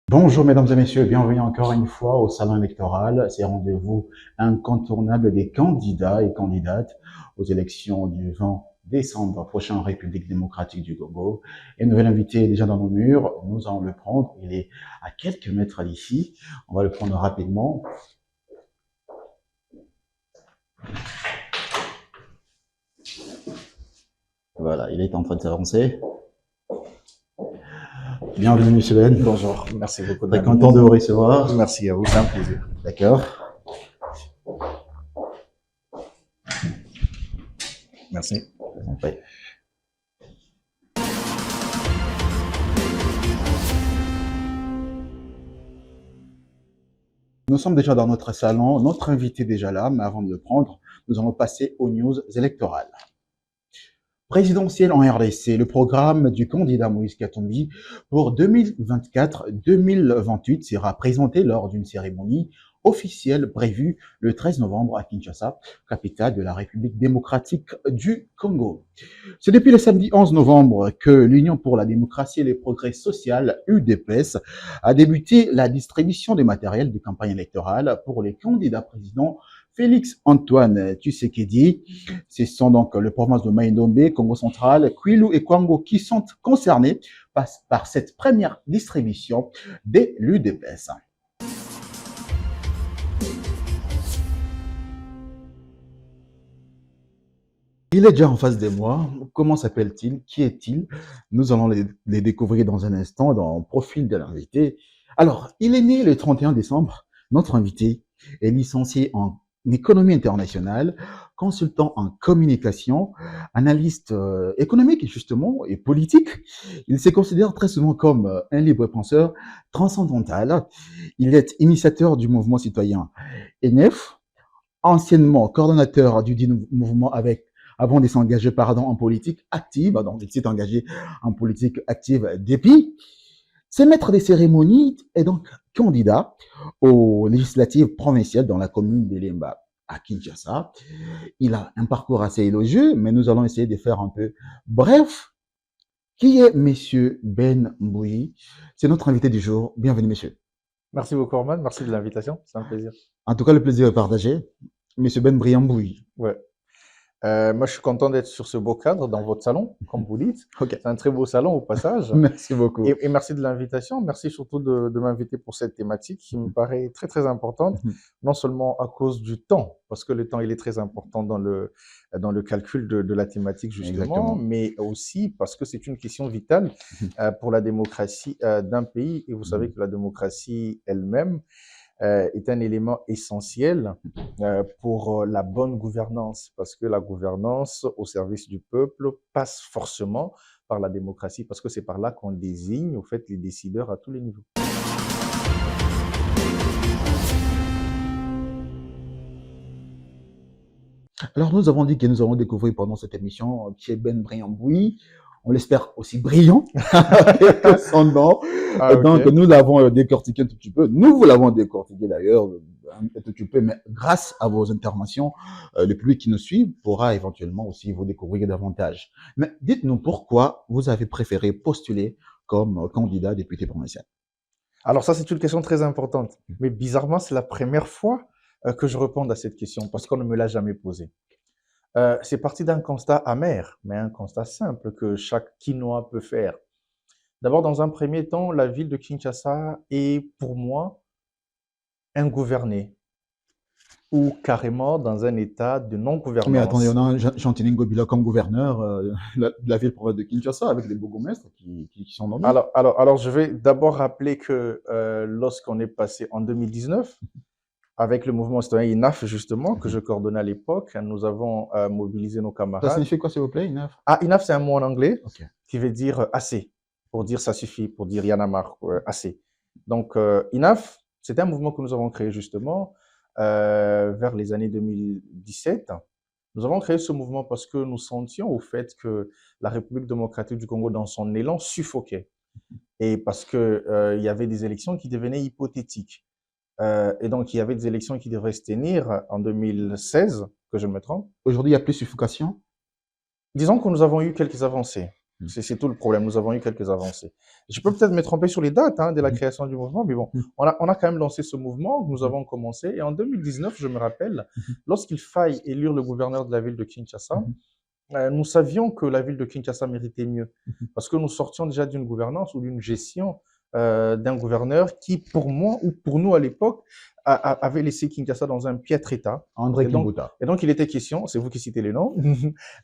Bonjour mesdames et messieurs, bienvenue encore une fois au salon électoral. C'est rendez-vous incontournable des candidats et candidates aux élections du 20 décembre prochain en République démocratique du Congo. Et nouvel invité est déjà dans nos murs, nous allons le prendre. Il est à quelques mètres d'ici. On va le prendre rapidement. Voilà, il est en train de s'avancer. Bienvenue monsieur Ben. Bonjour, merci beaucoup. Très content de vous recevoir. Merci à vous, c'est un plaisir. D'accord. Merci. Oui. Nous sommes déjà dans notre salon, notre invité est déjà là, mais avant de le prendre, nous allons passer aux news électorales. Présidentielle en RDC, le programme du candidat Moïse Katumbi pour 2024-2028 sera présenté lors d'une cérémonie officielle prévue le 13 novembre à Kinshasa, capitale de la République démocratique du Congo. C'est depuis le samedi 11 novembre que l'Union pour la démocratie et le progrès social, UDPS, a débuté la distribution des matériels de campagne électorale pour les candidats présidents Félix Antoine Tshisekedi. Ce sont donc le province de Maïndombe, Congo central, Kwilu et Kwango qui sont concernés par cette première distribution de l'UDPS. Il est déjà en face de moi. Comment s'appelle-t-il? Qui est-il? Nous allons les découvrir dans un instant dans le profil de l'invité. Alors, il est né le 31 décembre. Notre invité est licencié en économie internationale, consultant en communication, analyste économique justement et politique. Il se considère très souvent comme un libre penseur transcendantal. Il est initiateur du mouvement citoyen ENEF, anciennement coordonnateur du dit mouvement avant de s'engager en politique active, donc il s'est engagé en politique active depuis. C'est maître des cérémonies et donc candidat aux législatives provinciales dans la commune d'Elemba à Kinshasa. Il a un parcours assez élogieux, mais nous allons essayer de faire un peu bref. Qui est Monsieur Ben Mbouyi? C'est notre invité du jour. Bienvenue, monsieur. Merci beaucoup, Orman. Merci de l'invitation. C'est un plaisir. En tout cas, le plaisir est partagé. Monsieur Ben Mbouyi. Ouais. Moi, je suis content d'être sur ce beau cadre dans votre salon, comme vous dites. Ok. C'est un très beau salon au passage. Merci beaucoup. Et merci de l'invitation. Merci surtout de m'inviter pour cette thématique qui me paraît très, très importante. Non seulement à cause du temps, parce que le temps, il est très important dans le calcul de la thématique, justement, Exactement. mais aussi parce que c'est une question vitale pour la démocratie d'un pays. Et vous savez que la démocratie elle-même est un élément essentiel pour la bonne gouvernance, parce que la gouvernance au service du peuple passe forcément par la démocratie, parce que c'est par là qu'on désigne, au fait, les décideurs à tous les niveaux. Alors, nous avons dit que nous allons découvrir pendant cette émission qui est Ben Mbouyi. On l'espère aussi brillant avec son nom. Ah, ok. Donc, nous l'avons décortiqué un tout petit peu. Nous vous l'avons décortiqué d'ailleurs un tout petit peu, mais grâce à vos interventions, le public qui nous suit pourra éventuellement aussi vous découvrir davantage. Mais dites-nous pourquoi vous avez préféré postuler comme candidat député provincial. Alors ça, c'est une question très importante. Mais bizarrement, c'est la première fois que je réponds à cette question, parce qu'on ne me l'a jamais posée. C'est parti d'un constat amer, mais un constat simple que chaque Quinois peut faire. D'abord, dans un premier temps, la ville de Kinshasa est pour moi ingouvernée ou carrément dans un état de non-gouvernance. Mais attendez, on a Jean-Thénin Gobila comme gouverneur de la ville de Kinshasa avec les bourgmestres qui sont nommés. Alors, je vais d'abord rappeler que lorsqu'on est passé en 2019, avec le mouvement citoyen INAF, justement, que je coordonnais à l'époque, nous avons mobilisé nos camarades. Ça signifie quoi, s'il vous plaît, INAF? Ah, INAF, c'est un mot en anglais Okay. qui veut dire assez, pour dire ça suffit, pour dire y en a marre, assez. Donc, INAF, c'est un mouvement que nous avons créé justement vers les années 2017. Nous avons créé ce mouvement parce que nous sentions au fait que la République démocratique du Congo, dans son élan, suffoquait. Et parce que il y avait des élections qui devenaient hypothétiques. Et donc, il y avait des élections qui devraient se tenir en 2016, que je me trompe. Aujourd'hui, il n'y a plus suffocation? Disons que nous avons eu quelques avancées. Mm. C'est tout le problème. Nous avons eu quelques avancées. Je peux peut-être me tromper sur les dates de la Mhm. création du mouvement, mais bon, Mhm. on a quand même lancé ce mouvement, nous avons commencé. Et en 2019, je me rappelle, Mhm. lorsqu'il faille élire le gouverneur de la ville de Kinshasa, Mhm. nous savions que la ville de Kinshasa méritait mieux, Mhm. parce que nous sortions déjà d'une gouvernance ou d'une gestion d'un gouverneur qui, pour moi ou pour nous à l'époque, avait laissé Kinshasa dans un piètre état. André Et donc, Kimbuta. et donc, il était question, c'est vous qui citez les noms,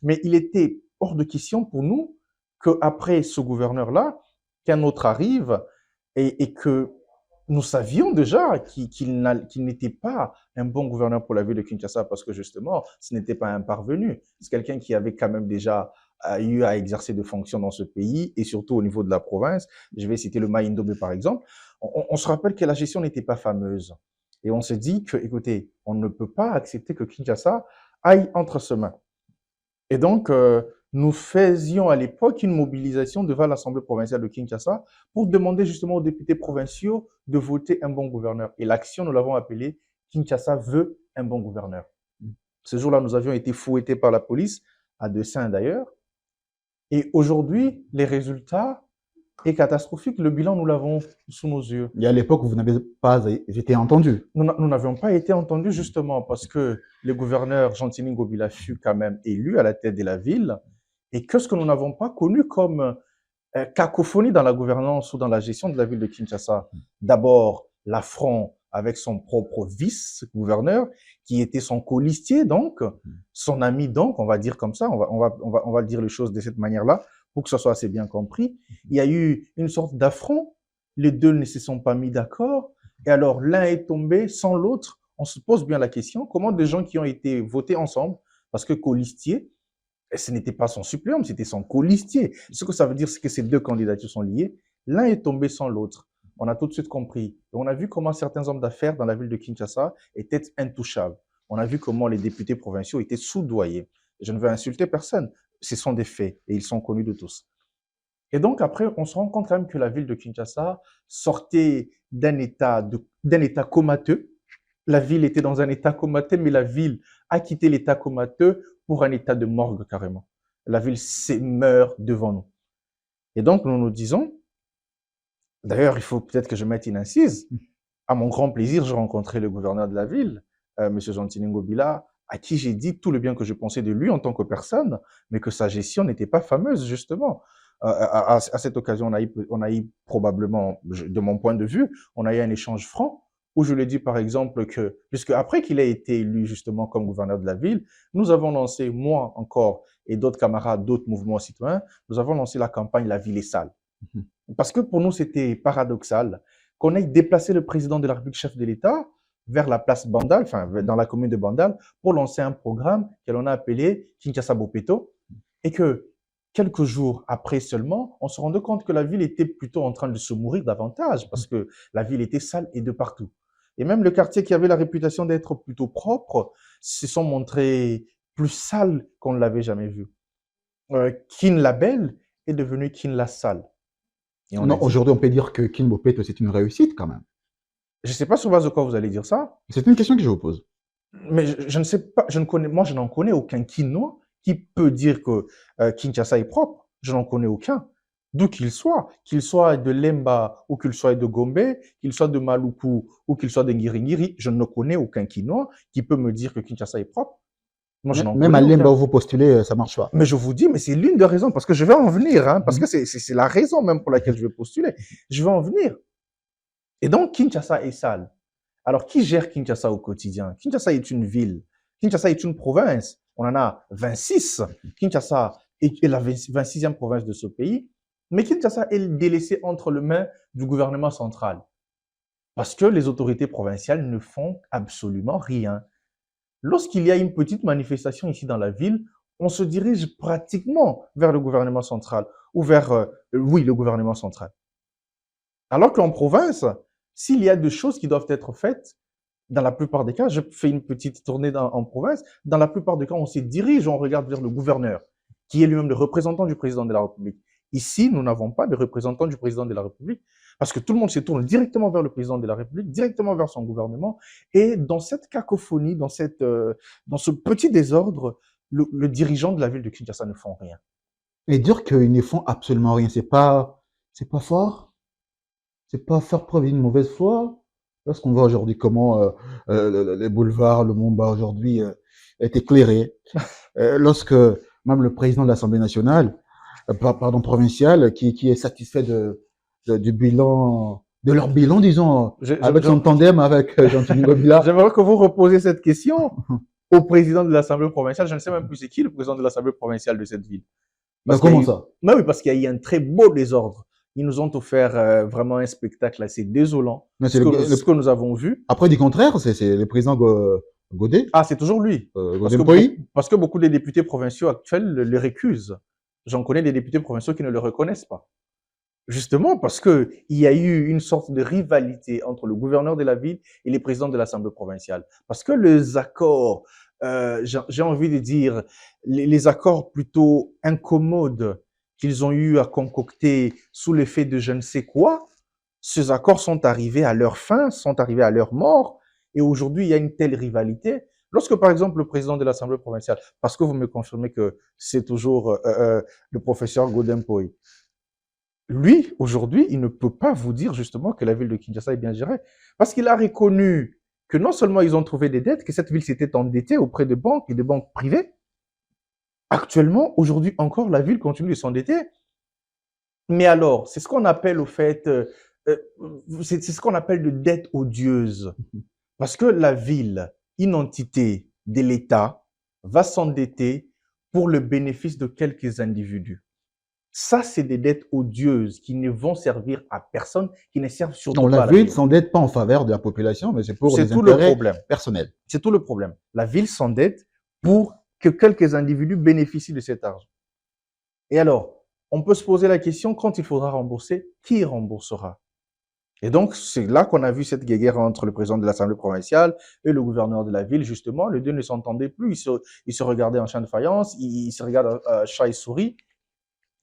mais il était hors de question pour nous qu'après ce gouverneur-là, qu'un autre arrive et que nous savions déjà qu'il n'était pas un bon gouverneur pour la ville de Kinshasa parce que justement, ce n'était pas un parvenu. C'est quelqu'un qui avait quand même déjà eu à exercer de fonctions dans ce pays et surtout au niveau de la province. Je vais citer le Maïndomé par exemple. On se rappelle que la gestion n'était pas fameuse. Et on s'est dit que, écoutez, on ne peut pas accepter que Kinshasa aille entre ses mains. Et donc, nous faisions à l'époque une mobilisation devant l'Assemblée provinciale de Kinshasa pour demander justement aux députés provinciaux de voter un bon gouverneur. Et l'action, nous l'avons appelée Kinshasa veut un bon gouverneur. Ce jour-là, nous avions été fouettés par la police, à dessein d'ailleurs. Et aujourd'hui, les résultats est catastrophique. Le bilan, nous l'avons sous nos yeux. Et à l'époque, vous n'avez pas été entendu. Nous n'avions pas été entendus justement parce que le gouverneur Gentini Ngobila fut quand même élu à la tête de la ville et que ce que nous n'avons pas connu comme cacophonie dans la gouvernance ou dans la gestion de la ville de Kinshasa. D'abord, l'affront avec son propre vice-gouverneur qui était son colistier donc, son ami donc, on va dire comme ça, on va dire les choses de cette manière-là pour que ce soit assez bien compris. Il y a eu une sorte d'affront, les deux ne se sont pas mis d'accord et alors l'un est tombé sans l'autre. On se pose bien la question, comment des gens qui ont été votés ensemble, parce que colistier, ce n'était pas son suppléant, c'était son colistier. Ce que ça veut dire, c'est que ces deux candidatures sont liées. L'un est tombé sans l'autre. On a tout de suite compris. Et on a vu comment certains hommes d'affaires dans la ville de Kinshasa étaient intouchables. On a vu comment les députés provinciaux étaient soudoyés. Je ne veux insulter personne. Ce sont des faits et ils sont connus de tous. Et donc après, on se rend compte quand même que la ville de Kinshasa sortait d'un état comateux. La ville était dans un état comateux, mais la ville a quitté l'état comateux pour un état de morgue carrément. La ville meurt devant nous. Et donc nous nous disons, d'ailleurs il faut peut-être que je mette une incise, à mon grand plaisir, j'ai rencontré le gouverneur de la ville, M. Gentini Ngobila, à qui j'ai dit tout le bien que je pensais de lui en tant que personne, mais que sa gestion n'était pas fameuse, justement. À cette occasion, on a eu probablement, de mon point de vue, on a eu un échange franc où je lui ai dit, par exemple, que, puisque après qu'il ait été élu justement comme gouverneur de la ville, nous avons lancé, moi encore, et d'autres camarades, d'autres mouvements citoyens, nous avons lancé la campagne La ville est sale. Parce que pour nous, c'était paradoxal qu'on ait déplacé le président de la République, chef de l'État, vers la place Bandal, enfin, dans la commune de Bandal, pour lancer un programme que l'on a appelé Kinshasa Bopeto, et que quelques jours après seulement, on se rendait compte que la ville était plutôt en train de se mourir davantage, parce que la ville était sale et de partout. Et même le quartier qui avait la réputation d'être plutôt propre se sont montrés plus sales qu'on ne l'avait jamais vu. Kin la Belle est devenu Kin la Sale. Et on a Non, dit, aujourd'hui, on peut dire que Kinbopet, c'est une réussite quand même. je ne sais pas sur base de quoi vous allez dire ça, C'est une question que je vous pose. mais je ne sais pas, moi je n'en connais aucun Quinois qui peut dire que Kinshasa est propre. Je n'en connais aucun. D'où qu'il soit de Lemba ou qu'il soit de Gombe, qu'il soit de Maluku ou qu'il soit de Ngiringiri, je ne connais aucun Quinois qui peut me dire que Kinshasa est propre. Moi, je n'en Même à connais Lemba aucun. où vous postulez, ça marche pas. Mais je vous dis, mais c'est l'une des raisons, parce que je vais en venir, hein, parce Mhm. que c'est la raison même pour laquelle je vais postuler. Je vais en venir. Et donc, Kinshasa est sale. Alors, qui gère Kinshasa au quotidien? Kinshasa est une ville. Kinshasa est une province. On en a 26. Kinshasa est la 26e province de ce pays. Mais Kinshasa est délaissée entre les mains du gouvernement central. Parce que les autorités provinciales ne font absolument rien. Lorsqu'il y a une petite manifestation ici dans la ville, on se dirige pratiquement vers le gouvernement central ou vers, oui, le gouvernement central. Alors qu'en province, s'il y a des choses qui doivent être faites, dans la plupart des cas, je fais une petite tournée en province, dans la plupart des cas, on se dirige, on regarde vers le gouverneur, qui est lui-même le représentant du président de la République. Ici, nous n'avons pas de représentant du président de la République, parce que tout le monde se tourne directement vers le président de la République, directement vers son gouvernement, et dans cette cacophonie, dans ce petit désordre, le dirigeant de la ville de Kinshasa ne font rien. Et dire qu'ils ne font absolument rien, c'est pas fort, c'est pas faire preuve d'une mauvaise foi. Lorsqu'on voit aujourd'hui comment les boulevards, le Mumbai aujourd'hui est éclairé, lorsque même le président de l'Assemblée nationale, pardon, provinciale, qui est satisfait du bilan, de leur bilan, disons, Je, je, avec son je- tandem avec Jean-Tini Gobila. J'aimerais que vous reposiez cette question au président de l'Assemblée provinciale. Je ne sais même plus c'est qui le président de l'Assemblée provinciale de cette ville. Ben, Parce qu'il y a comment eu, ça? mais oui, parce qu'il y a eu un très beau désordre. Ils nous ont offert vraiment un spectacle assez désolant. Mais c'est Ce que nous avons vu. après, du contraire, c'est le président Godet, Ah, c'est toujours lui. Godin Poyi. Parce que beaucoup des députés provinciaux actuels le récusent. J'en connais des députés provinciaux qui ne le reconnaissent pas. Justement parce que il y a eu une sorte de rivalité entre le gouverneur de la ville et les présidents de l'Assemblée provinciale. Parce que les accords, j'ai envie de dire, les accords plutôt incommodes qu'ils ont eu à concocter sous l'effet de je ne sais quoi, ces accords sont arrivés à leur fin, sont arrivés à leur mort, et aujourd'hui il y a une telle rivalité. Lorsque par exemple le président de l'Assemblée provinciale, parce que vous me confirmez que c'est toujours le professeur Godin Poy, lui, aujourd'hui, il ne peut pas vous dire justement que la ville de Kinshasa est bien gérée. Parce qu'il a reconnu que non seulement ils ont trouvé des dettes, que cette ville s'était endettée auprès de banques et de banques privées. Actuellement, aujourd'hui encore, la ville continue de s'endetter. Mais alors, c'est ce qu'on appelle au fait, euh, c'est ce qu'on appelle de dette odieuse. Parce que la ville, une entité de l'État, va s'endetter pour le bénéfice de quelques individus. Ça, c'est des dettes odieuses qui ne vont servir à personne, qui ne servent On surtout l'a pas à la vu, ils ne ville. s'endettent pas en faveur de la population, mais c'est pour C'est des tout le intérêts problème. personnels. C'est tout le problème. La ville s'endette pour que quelques individus bénéficient de cet argent. Et alors, on peut se poser la question, quand il faudra rembourser, qui remboursera? Et donc, c'est là qu'on a vu cette guéguerre entre le président de l'Assemblée provinciale et le gouverneur de la ville, justement. Les deux ne s'entendaient plus. Ils se regardaient en chien de faïence, ils se regardent chat et souris.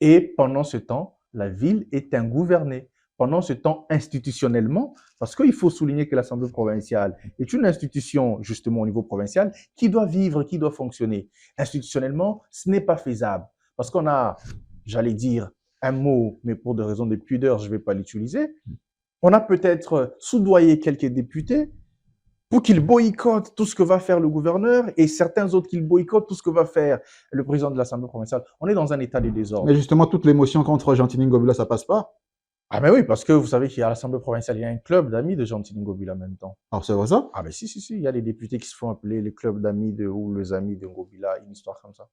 Et pendant ce temps, la ville est ingouvernée. Pendant ce temps, institutionnellement, parce qu'il faut souligner que l'Assemblée provinciale est une institution, justement, au niveau provincial, qui doit vivre, qui doit fonctionner. Institutionnellement, ce n'est pas faisable. Parce qu'on a, j'allais dire, un mot, mais pour des raisons de pudeur, je ne vais pas l'utiliser. On a peut-être soudoyé quelques députés pour qu'ils boycottent tout ce que va faire le gouverneur et certains autres qu'ils boycottent tout ce que va faire le président de l'Assemblée provinciale. On est dans un état de Mais désordre. justement, toute l'émotion contre Jean-Tini Gobila, ça passe pas. Ah ben oui, parce que vous savez qu'à l'Assemblée provinciale, il y a un club d'amis de Jean Ngobila en même temps. Alors, c'est vrai ça? Ah ben si, il y a des députés qui se font appeler les clubs d'amis de ou les amis de Ngobila, une histoire comme ça.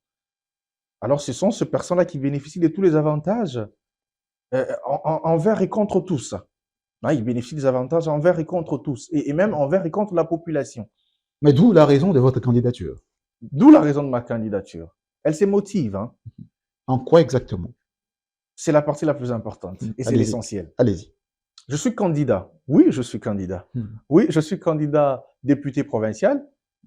Alors ce sont ces personnes-là qui bénéficient de tous les avantages envers et contre tous. Hein, ils bénéficient des avantages envers et contre tous, et même envers et contre la population. Mais d'où la raison de votre candidature. D'où la raison de ma candidature. Elle se motive, hein. En quoi exactement? C'est la partie la plus importante et c'est Allez-y. l'essentiel. Allez-y. Je suis candidat. Oui, je suis candidat. Oui, je suis candidat député provincial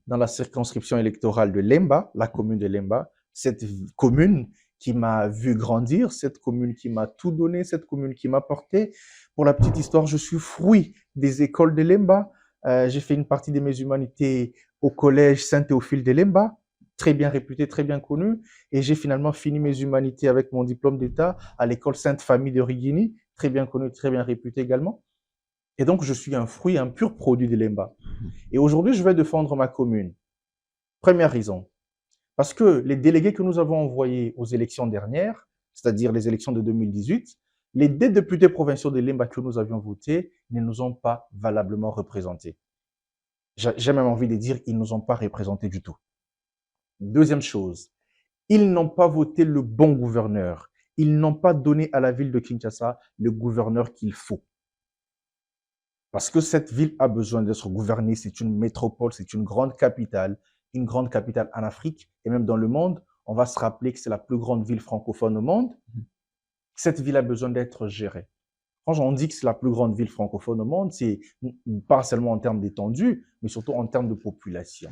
dans la circonscription électorale de Lemba, la commune de Lemba, cette commune qui m'a vu grandir, cette commune qui m'a tout donné, cette commune qui m'a porté. Pour la petite histoire, je suis fruit des écoles de Lemba. J'ai fait une partie de mes humanités au collège Saint-Théophile de Lemba, très bien réputé, très bien connu. Et j'ai finalement fini mes humanités avec mon diplôme d'État à l'école Sainte-Famille de Rigini, très bien connu, très bien réputé également. Et donc, je suis un fruit, un pur produit de l'EMBA. Et aujourd'hui, je vais défendre ma commune. Première raison. Parce que les délégués que nous avons envoyés aux élections dernières, c'est-à-dire les élections de 2018, les deux députés provinciaux de l'EMBA que nous avions votés ne nous ont pas valablement représentés. J'ai même envie de dire qu'ils ne nous ont pas représentés du tout. Deuxième chose, ils n'ont pas voté le bon gouverneur. Ils n'ont pas donné à la ville de Kinshasa le gouverneur qu'il faut. Parce que cette ville a besoin d'être gouvernée, c'est une métropole, c'est une grande capitale en Afrique et même dans le monde. On va se rappeler que c'est la plus grande ville francophone au monde. Cette ville a besoin d'être gérée. Quand on dit que c'est la plus grande ville francophone au monde, c'est pas seulement en termes d'étendue, mais surtout en termes de population.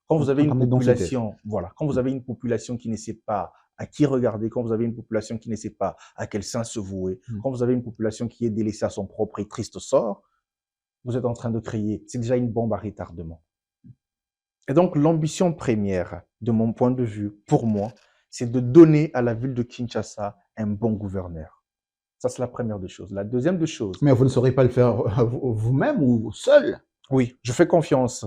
Quand vous avez une population, voilà, quand vous avez une population qui ne sait pas à qui regarder, quand vous avez une population qui ne sait pas à quel sein se vouer, quand vous avez une population qui est délaissée à son propre et triste sort, vous êtes en train de créer, c'est déjà une bombe à retardement. Et donc, l'ambition première, de mon point de vue, pour moi, c'est de donner à la ville de Kinshasa un bon gouverneur. Ça, c'est la première des choses. La deuxième des choses, Mais vous ne saurez pas le faire vous-même ou seul. oui, je fais confiance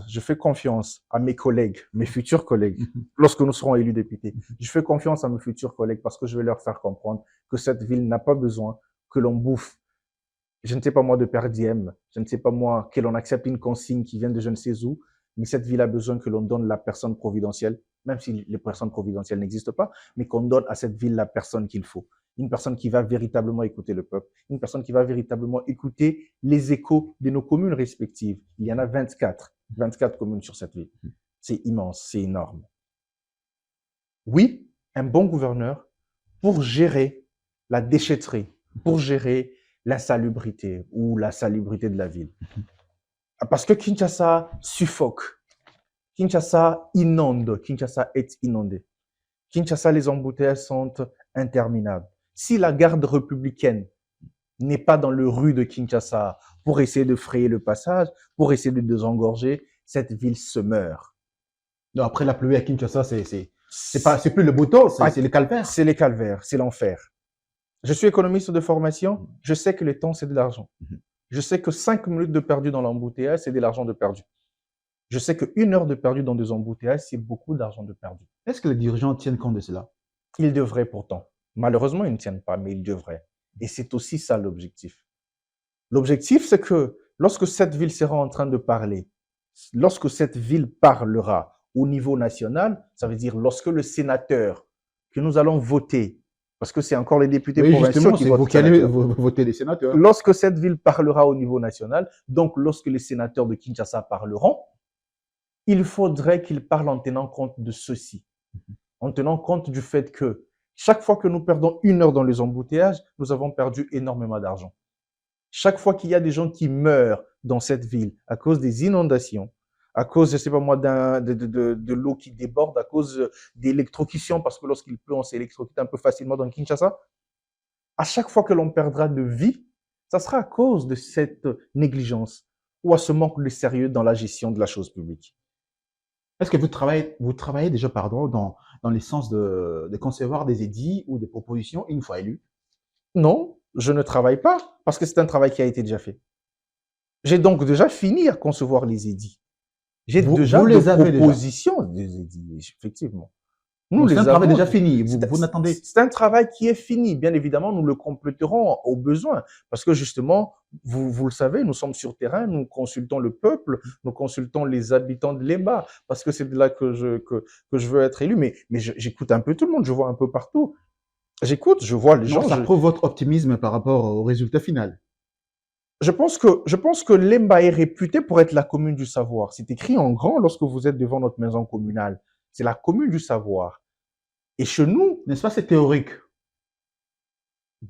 à mes collègues, mes futurs collègues, Mhm. lorsque nous serons élus députés. Je fais confiance à mes futurs collègues parce que je vais leur faire comprendre que cette ville n'a pas besoin que l'on bouffe, je ne sais pas moi, de per diem, je ne sais pas moi, que l'on accepte une consigne qui vient de je ne sais où, mais cette ville a besoin que l'on donne la personne providentielle, même si les personnes providentielles n'existent pas, mais qu'on donne à cette ville la personne qu'il faut. Une personne qui va véritablement écouter le peuple, une personne qui va véritablement écouter les échos de nos communes respectives. Il y en a 24 communes sur cette ville. C'est immense, c'est énorme. Oui, un bon gouverneur pour gérer la déchetterie, pour gérer l'insalubrité ou la salubrité de la ville. Parce que Kinshasa suffoque. Kinshasa inonde. Kinshasa est inondé. Kinshasa, les embouteillages sont interminables. Si la garde républicaine n'est pas dans le rue de Kinshasa pour essayer de frayer le passage, pour essayer de désengorger, cette ville se meurt. Non, après la pluie à Kinshasa, c'est plus le beau temps, c'est le calvaire. C'est les calvaires, c'est l'enfer. Je suis économiste de formation, je sais que le temps, c'est de l'argent. Je sais que 5 minutes de perdu dans l'embouteillage, c'est de l'argent de perdu. Je sais qu'une heure de perdu dans des embouteillages, c'est beaucoup d'argent de perdu. Est-ce que les dirigeants tiennent compte de cela? Ils devraient pourtant. Malheureusement, ils ne tiennent pas, mais ils devraient. Et c'est aussi ça l'objectif. L'objectif, c'est que lorsque cette ville sera en train de parler, lorsque cette ville parlera au niveau national, ça veut dire lorsque le sénateur que nous allons voter, parce que c'est encore les députés provinciaux qui votent. Vous qui allez voter les sénateurs. Lorsque cette ville parlera au niveau national, donc lorsque les sénateurs de Kinshasa parleront, il faudrait qu'ils parlent en tenant compte de ceci, en tenant compte du fait que chaque fois que nous perdons une heure dans les embouteillages, nous avons perdu énormément d'argent. Chaque fois qu'il y a des gens qui meurent dans cette ville à cause des inondations, à cause, je sais pas moi, de l'eau qui déborde, à cause d'électrocution, parce que lorsqu'il pleut, on s'électrocute un peu facilement dans Kinshasa. À chaque fois que l'on perdra de vie, ça sera à cause de cette négligence ou à ce manque de sérieux dans la gestion de la chose publique. Est-ce que vous travaillez déjà, pardon, dans le sens de concevoir des édits ou des propositions une fois élus? Non, je ne travaille pas parce que c'est un travail qui a été déjà fait. J'ai donc déjà fini à concevoir les édits. J'ai déjà des propositions des édits, effectivement. C'est un travail déjà fini. Vous n'attendez. C'est un travail qui est fini. Bien évidemment, nous le compléterons au besoin. Parce que justement, vous le savez, nous sommes sur terrain, nous consultons le peuple, nous consultons les habitants de Lemba. Parce que c'est de là que je veux être élu. Mais j'écoute un peu tout le monde, je vois un peu partout. J'écoute, je vois les gens. Ça prouve votre optimisme par rapport au résultat final. Je pense que Lemba est réputé pour être la commune du savoir. C'est écrit en grand lorsque vous êtes devant notre maison communale. C'est la commune du savoir. Et chez nous, n'est-ce pas, c'est théorique.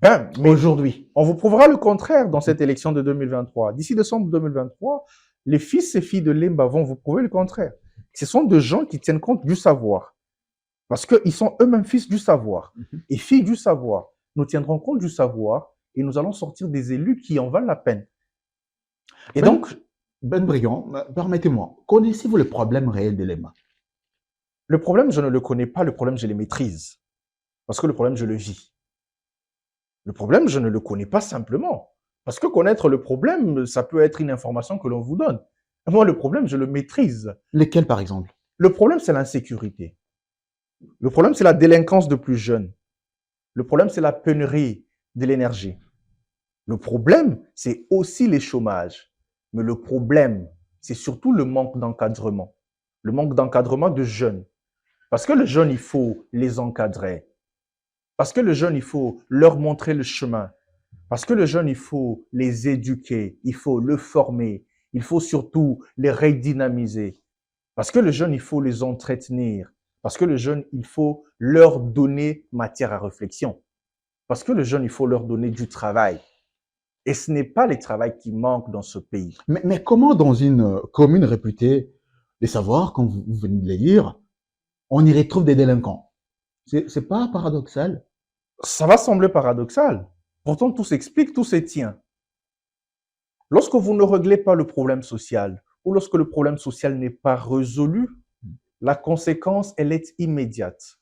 Mais aujourd'hui, on vous prouvera le contraire dans cette élection de 2023. D'ici décembre 2023, les fils et filles de Lemba vont vous prouver le contraire. Ce sont des gens qui tiennent compte du savoir. Parce qu'ils sont eux-mêmes fils du savoir et filles du savoir. Nous tiendrons compte du savoir et nous allons sortir des élus qui en valent la peine. Et donc, Ben Brigand, permettez-moi, connaissez-vous le problème réel de Lemba? Le problème, je ne le connais pas. Le problème, je le maîtrise. Parce que le problème, je le vis. Le problème, je ne le connais pas simplement. Parce que connaître le problème, ça peut être une information que l'on vous donne. Moi, le problème, je le maîtrise. Lesquels, par exemple? Le problème, c'est l'insécurité. Le problème, c'est la délinquance de plus jeunes. Le problème, c'est la pénurie de l'énergie. Le problème, c'est aussi les chômages. Mais le problème, c'est surtout le manque d'encadrement. Le manque d'encadrement de jeunes. Parce que les jeunes, il faut les encadrer. Parce que les jeunes, il faut leur montrer le chemin. Parce que les jeunes, il faut les éduquer. Il faut les former. Il faut surtout les redynamiser. Parce que les jeunes, il faut les entretenir. Parce que les jeunes, il faut leur donner matière à réflexion. Parce que les jeunes, il faut leur donner du travail. Et ce n'est pas le travail qui manque dans ce pays. Mais comment dans une commune réputée des savoirs, comme vous venez de le dire, on y retrouve des délinquants? C'est pas paradoxal? Ça va sembler paradoxal. Pourtant, tout s'explique, tout se tient. Lorsque vous ne réglez pas le problème social, ou lorsque le problème social n'est pas résolu, la conséquence, elle est immédiate.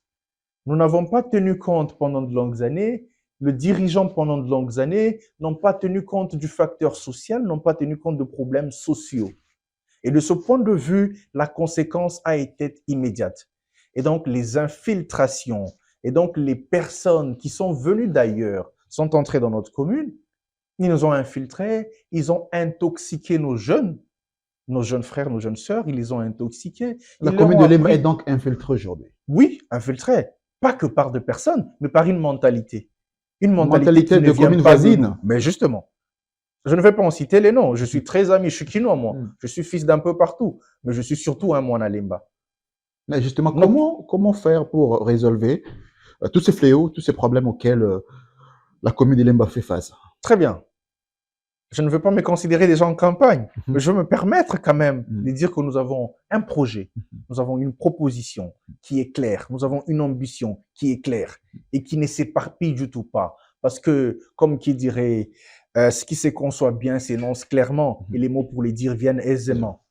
Nous n'avons pas tenu compte pendant de longues années, le dirigeant pendant de longues années n'ont pas tenu compte du facteur social, n'ont pas tenu compte de problèmes sociaux. Et de ce point de vue, la conséquence a été immédiate. Et donc, les infiltrations, et donc les personnes qui sont venues d'ailleurs, sont entrées dans notre commune, ils nous ont infiltrés, ils ont intoxiqué nos jeunes frères, nos jeunes sœurs, ils les ont intoxiqués. La Ils leur commune ont de Lemba est appris, donc infiltrée aujourd'hui. oui, infiltrés, pas que par des personnes, mais par une mentalité. Une mentalité qui Mentalité ne de vient commune pas de nous. voisine. Mais justement, je ne vais pas en citer les noms. Je suis très ami, je suis quinois, moi. Je suis fils d'un peu partout. Mais je suis surtout un Mwana Lemba. Mais justement, Donc, comment faire pour résolver tous ces fléaux, tous ces problèmes auxquels la commune de Lemba fait face? très bien. Je ne veux pas me considérer déjà en campagne, Mhm. mais je veux me permettre quand même Mhm. de dire que nous avons un projet, nous avons une proposition qui est claire, nous avons une ambition qui est claire et qui ne s'éparpille du tout pas. Parce que, comme qui dirait, ce qui se conçoit bien s'énonce clairement et les mots pour les dire viennent aisément.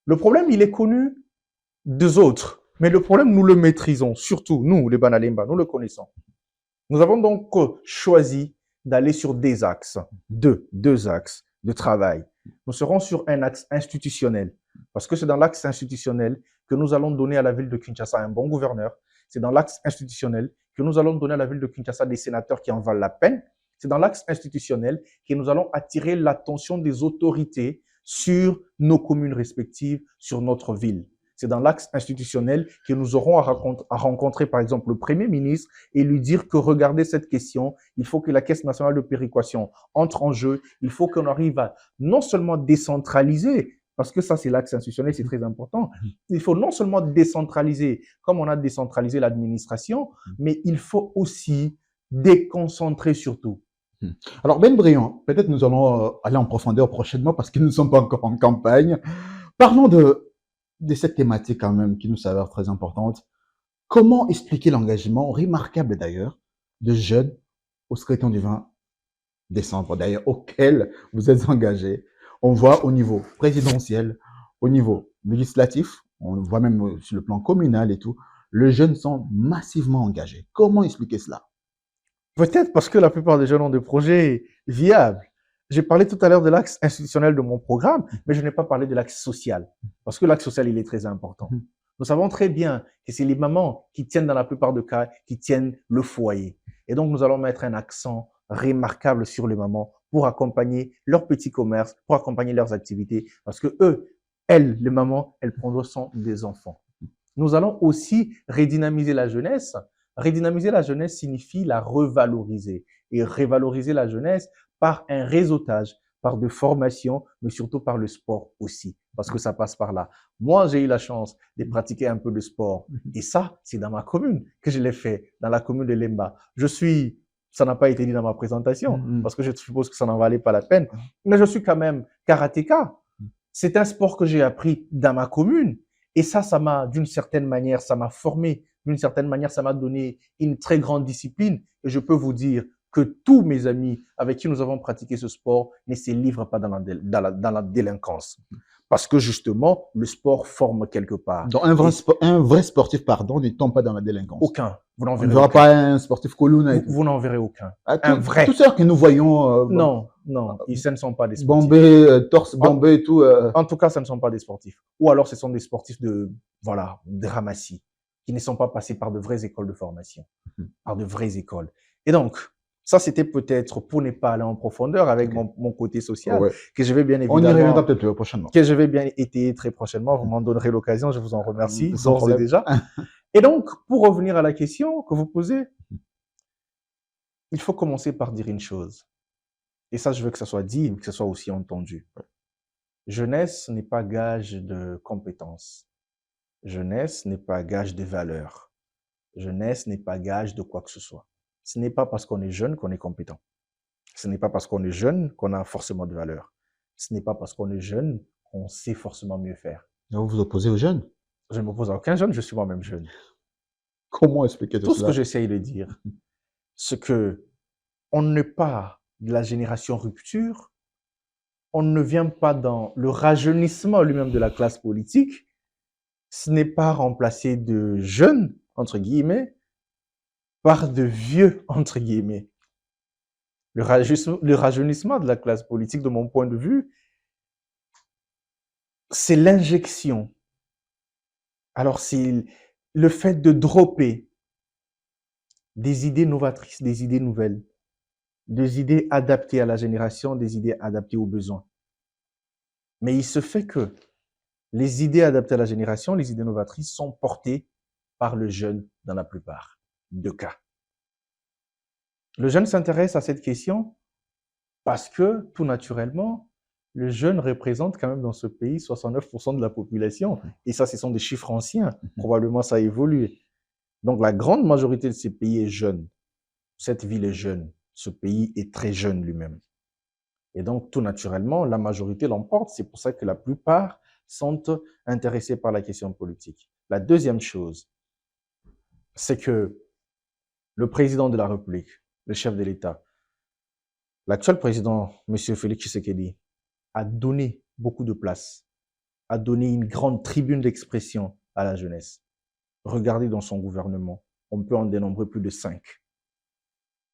Le problème, il est connu des autres, mais le problème, nous le maîtrisons, surtout nous, les Banalemba, nous le connaissons. Nous avons donc choisi d'aller sur des axes, deux axes de travail. Nous serons sur un axe institutionnel, parce que c'est dans l'axe institutionnel que nous allons donner à la ville de Kinshasa un bon gouverneur. C'est dans l'axe institutionnel que nous allons donner à la ville de Kinshasa des sénateurs qui en valent la peine. C'est dans l'axe institutionnel que nous allons attirer l'attention des autorités sur nos communes respectives, sur notre ville. C'est dans l'axe institutionnel que nous aurons à rencontrer, par exemple, le Premier ministre et lui dire que regardez cette question, il faut que la Caisse nationale de péréquation entre en jeu, il faut qu'on arrive à non seulement décentraliser, parce que ça c'est l'axe institutionnel, c'est très important, il faut non seulement décentraliser comme on a décentralisé l'administration, mais il faut aussi déconcentrer surtout. Alors, Ben Briand, peut-être nous allons aller en profondeur prochainement parce que nous ne sommes pas encore en campagne. Parlons de cette thématique quand même qui nous s'avère très importante. Comment expliquer l'engagement, remarquable d'ailleurs, de jeunes au scrutin du 20 décembre, d'ailleurs, auquel vous êtes engagés? On voit au niveau présidentiel, au niveau législatif, on voit même sur le plan communal et tout, les jeunes sont massivement engagés. Comment expliquer cela? Peut-être parce que la plupart des jeunes ont des projets viables. J'ai parlé tout à l'heure de l'axe institutionnel de mon programme, mais je n'ai pas parlé de l'axe social. Parce que l'axe social, il est très important. Nous savons très bien que c'est les mamans qui tiennent dans la plupart des cas, qui tiennent le foyer. Et donc, nous allons mettre un accent remarquable sur les mamans pour accompagner leurs petits commerces, pour accompagner leurs activités. Parce que eux, elles, les mamans, elles prendront soin des enfants. Nous allons aussi redynamiser la jeunesse. Redynamiser la jeunesse signifie la revaloriser et revaloriser la jeunesse par un réseautage, par de formations, mais surtout par le sport aussi, parce que ça passe par là. Moi, j'ai eu la chance de pratiquer un peu de sport et ça, c'est dans ma commune que je l'ai fait, dans la commune de Lemba. Ça n'a pas été dit dans ma présentation, parce que je suppose que ça n'en valait pas la peine, mais je suis quand même karatéka. C'est un sport que j'ai appris dans ma commune. Et ça m'a, d'une certaine manière, ça m'a formé. D'une certaine manière, ça m'a donné une très grande discipline. Et je peux vous dire que tous mes amis avec qui nous avons pratiqué ce sport ne se livrent pas dans la délinquance. Parce que justement, le sport forme quelque part. Donc, un vrai sportif, pardon, ne tombe pas dans la délinquance. Aucun. Vous n'en On ne verrez verra aucun. pas un sportif Coluna. Vous n'en verrez aucun. Un vrai. Tous ceux que nous voyons. Non, ce ne sont pas des sportifs. Bombé, torse bombé et tout. En tout cas, ce ne sont pas des sportifs. Ou alors, ce sont des sportifs de ramassis, qui ne sont pas passés par de vraies écoles de formation, par de vraies écoles. Et donc, ça, c'était peut-être pour ne pas aller en profondeur avec mon côté social, que je vais bien évidemment. On y reviendra peut-être prochainement. Que je vais bien étayer très prochainement. Vous m'en donnerez l'occasion, je vous en remercie. D'ores et déjà. Et donc, pour revenir à la question que vous posez, il faut commencer par dire une chose. Et ça, je veux que ça soit dit, mais que ça soit aussi entendu. Jeunesse n'est pas gage de compétence. Jeunesse n'est pas gage de valeur. Jeunesse n'est pas gage de quoi que ce soit. Ce n'est pas parce qu'on est jeune qu'on est compétent. Ce n'est pas parce qu'on est jeune qu'on a forcément de valeur. Ce n'est pas parce qu'on est jeune qu'on sait forcément mieux faire. Vous vous opposez aux jeunes? Je ne m'oppose à aucun jeune, je suis moi-même jeune. Comment expliquer tout cela? Tout ce que j'essaye de dire, c'est que on n'est pas de la génération rupture, on ne vient pas dans le rajeunissement lui-même de la classe politique, ce n'est pas remplacer de jeunes, entre guillemets, par de vieux, entre guillemets. Le rajeunissement de la classe politique, de mon point de vue, c'est l'injection. Alors, c'est le fait de dropper des idées novatrices, des idées nouvelles, des idées adaptées à la génération, des idées adaptées aux besoins. Mais il se fait que les idées adaptées à la génération, les idées novatrices sont portées par le jeune dans la plupart des cas. Le jeune s'intéresse à cette question parce que, tout naturellement, le jeune représente quand même dans ce pays 69% de la population. Et ça, ce sont des chiffres anciens. Probablement, ça a évolué. Donc, la grande majorité de ces pays est jeune. Cette ville est jeune. Ce pays est très jeune lui-même. Et donc, tout naturellement, la majorité l'emporte. C'est pour ça que la plupart sont intéressés par la question politique. La deuxième chose, c'est que le président de la République, le chef de l'État, l'actuel président, M. Félix Tshisekedi, a donné beaucoup de place, a donné une grande tribune d'expression à la jeunesse. Regardez dans son gouvernement, on peut en dénombrer plus de 5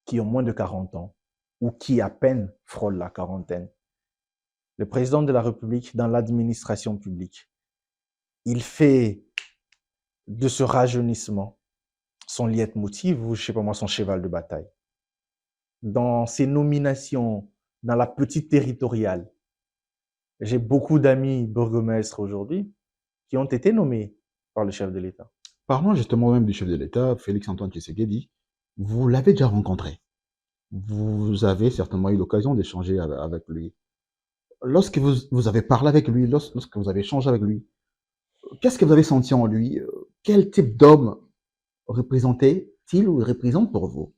qui ont moins de 40 ans ou qui à peine frôlent la quarantaine. Le président de la République, dans l'administration publique, il fait de ce rajeunissement son leitmotiv ou, je sais pas moi, son cheval de bataille. Dans ses nominations, dans la petite territoriale, j'ai beaucoup d'amis bourgmestres aujourd'hui qui ont été nommés par le chef de l'État. Parlons justement même du chef de l'État, Félix-Antoine Tshisekedi. Vous l'avez déjà rencontré. Vous avez certainement eu l'occasion d'échanger avec lui. Lorsque vous avez parlé avec lui, lorsque vous avez échangé avec lui, qu'est-ce que vous avez senti en lui? Quel type d'homme représentait-il ou représente pour vous?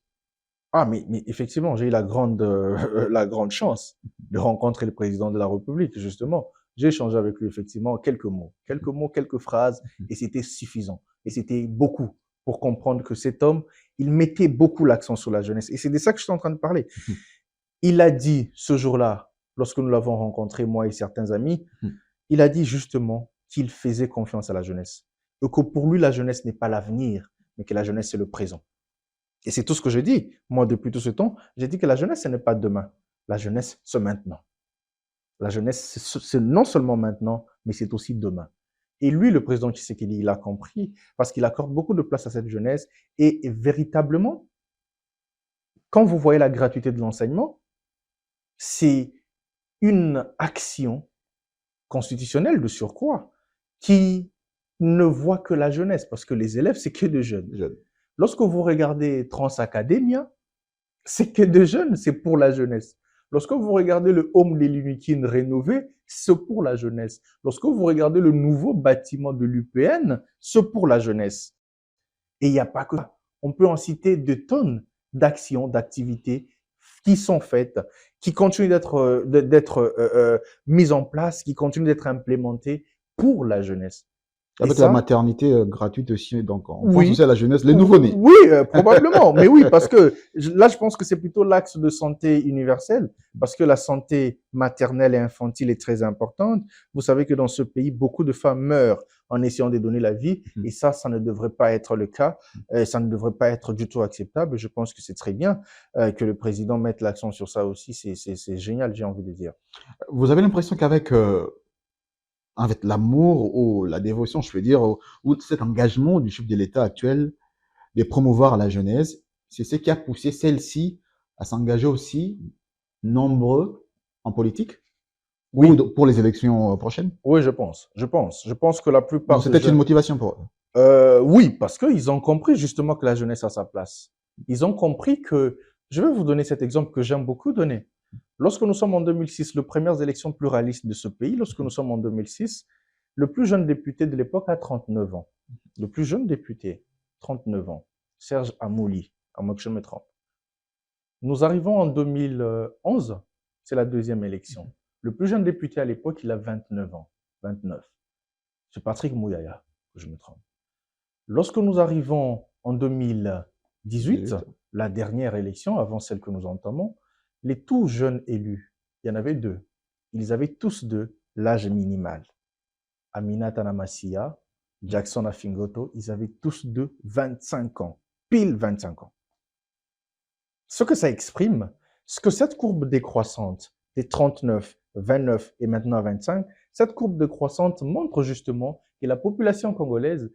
Ah, mais effectivement, j'ai eu la grande chance de rencontrer le président de la République, justement. J'ai échangé avec lui, effectivement, quelques phrases, et c'était suffisant. Et c'était beaucoup pour comprendre que cet homme, il mettait beaucoup l'accent sur la jeunesse. Et c'est de ça que je suis en train de parler. Il a dit ce jour-là, lorsque nous l'avons rencontré, moi et certains amis, il a dit justement qu'il faisait confiance à la jeunesse. Et que pour lui, la jeunesse n'est pas l'avenir, mais que la jeunesse, c'est le présent. Et c'est tout ce que je dis. Moi, depuis tout ce temps, j'ai dit que la jeunesse, ce n'est pas demain. La jeunesse, c'est maintenant. La jeunesse, c'est non seulement maintenant, mais c'est aussi demain. Et lui, le président Tshisekedi, il a compris parce qu'il accorde beaucoup de place à cette jeunesse. Et véritablement, quand vous voyez la gratuité de l'enseignement, c'est une action constitutionnelle de surcroît qui ne voit que la jeunesse parce que les élèves, c'est que de jeunes. Lorsque vous regardez Transacademia, c'est que de jeunes, c'est pour la jeunesse. Lorsque vous regardez le Home de l'Unikin rénové, c'est pour la jeunesse. Lorsque vous regardez le nouveau bâtiment de l'UPN, c'est pour la jeunesse. Et il n'y a pas que ça. On peut en citer de tonnes d'actions, d'activités qui sont faites, qui continuent d'être mises en place, qui continuent d'être implémentées pour la jeunesse. Avec la maternité gratuite aussi, donc on pense Oui. aussi à la jeunesse, les nouveau-nés. Oui, probablement. Mais oui, parce que là, je pense que c'est plutôt l'axe de santé universelle, parce que la santé maternelle et infantile est très importante. Vous savez que dans ce pays, beaucoup de femmes meurent en essayant de donner la vie, et ça ne devrait pas être le cas, ça ne devrait pas être du tout acceptable. Je pense que c'est très bien que le président mette l'accent sur ça aussi. C'est génial, j'ai envie de dire. Vous avez l'impression qu'avec avec l'amour ou la dévotion, je veux dire, ou cet engagement du chef de l'État actuel de promouvoir la jeunesse, c'est ce qui a poussé celle-ci à s'engager aussi nombreux en politique? Oui. Ou pour les élections prochaines? Oui, je pense. Je pense que la plupart C'était une motivation pour eux. Oui, parce qu'ils ont compris justement que la jeunesse a sa place. Ils ont compris que, je vais vous donner cet exemple que j'aime beaucoup donner. Lorsque nous sommes en 2006, les premières élections pluralistes de ce pays, lorsque nous sommes en 2006, le plus jeune député de l'époque a 39 ans. Le plus jeune député, 39 ans, Serge Amouli, à moins que je me trompe. Nous arrivons en 2011, c'est la deuxième élection. Le plus jeune député à l'époque, il a 29 ans, 29. C'est Patrick Mouyaya, que je me trompe. Lorsque nous arrivons en 2018, la dernière élection, avant celle que nous entamons, les tout jeunes élus, il y en avait 2. Ils avaient tous 2 l'âge minimal. Aminata Namasia, Jackson Afingoto, ils avaient tous 2 25 ans, pile 25 ans. ce que ça exprime, ce que cette courbe décroissante des 39, 29 et maintenant 25, cette courbe décroissante montre justement que la population congolaise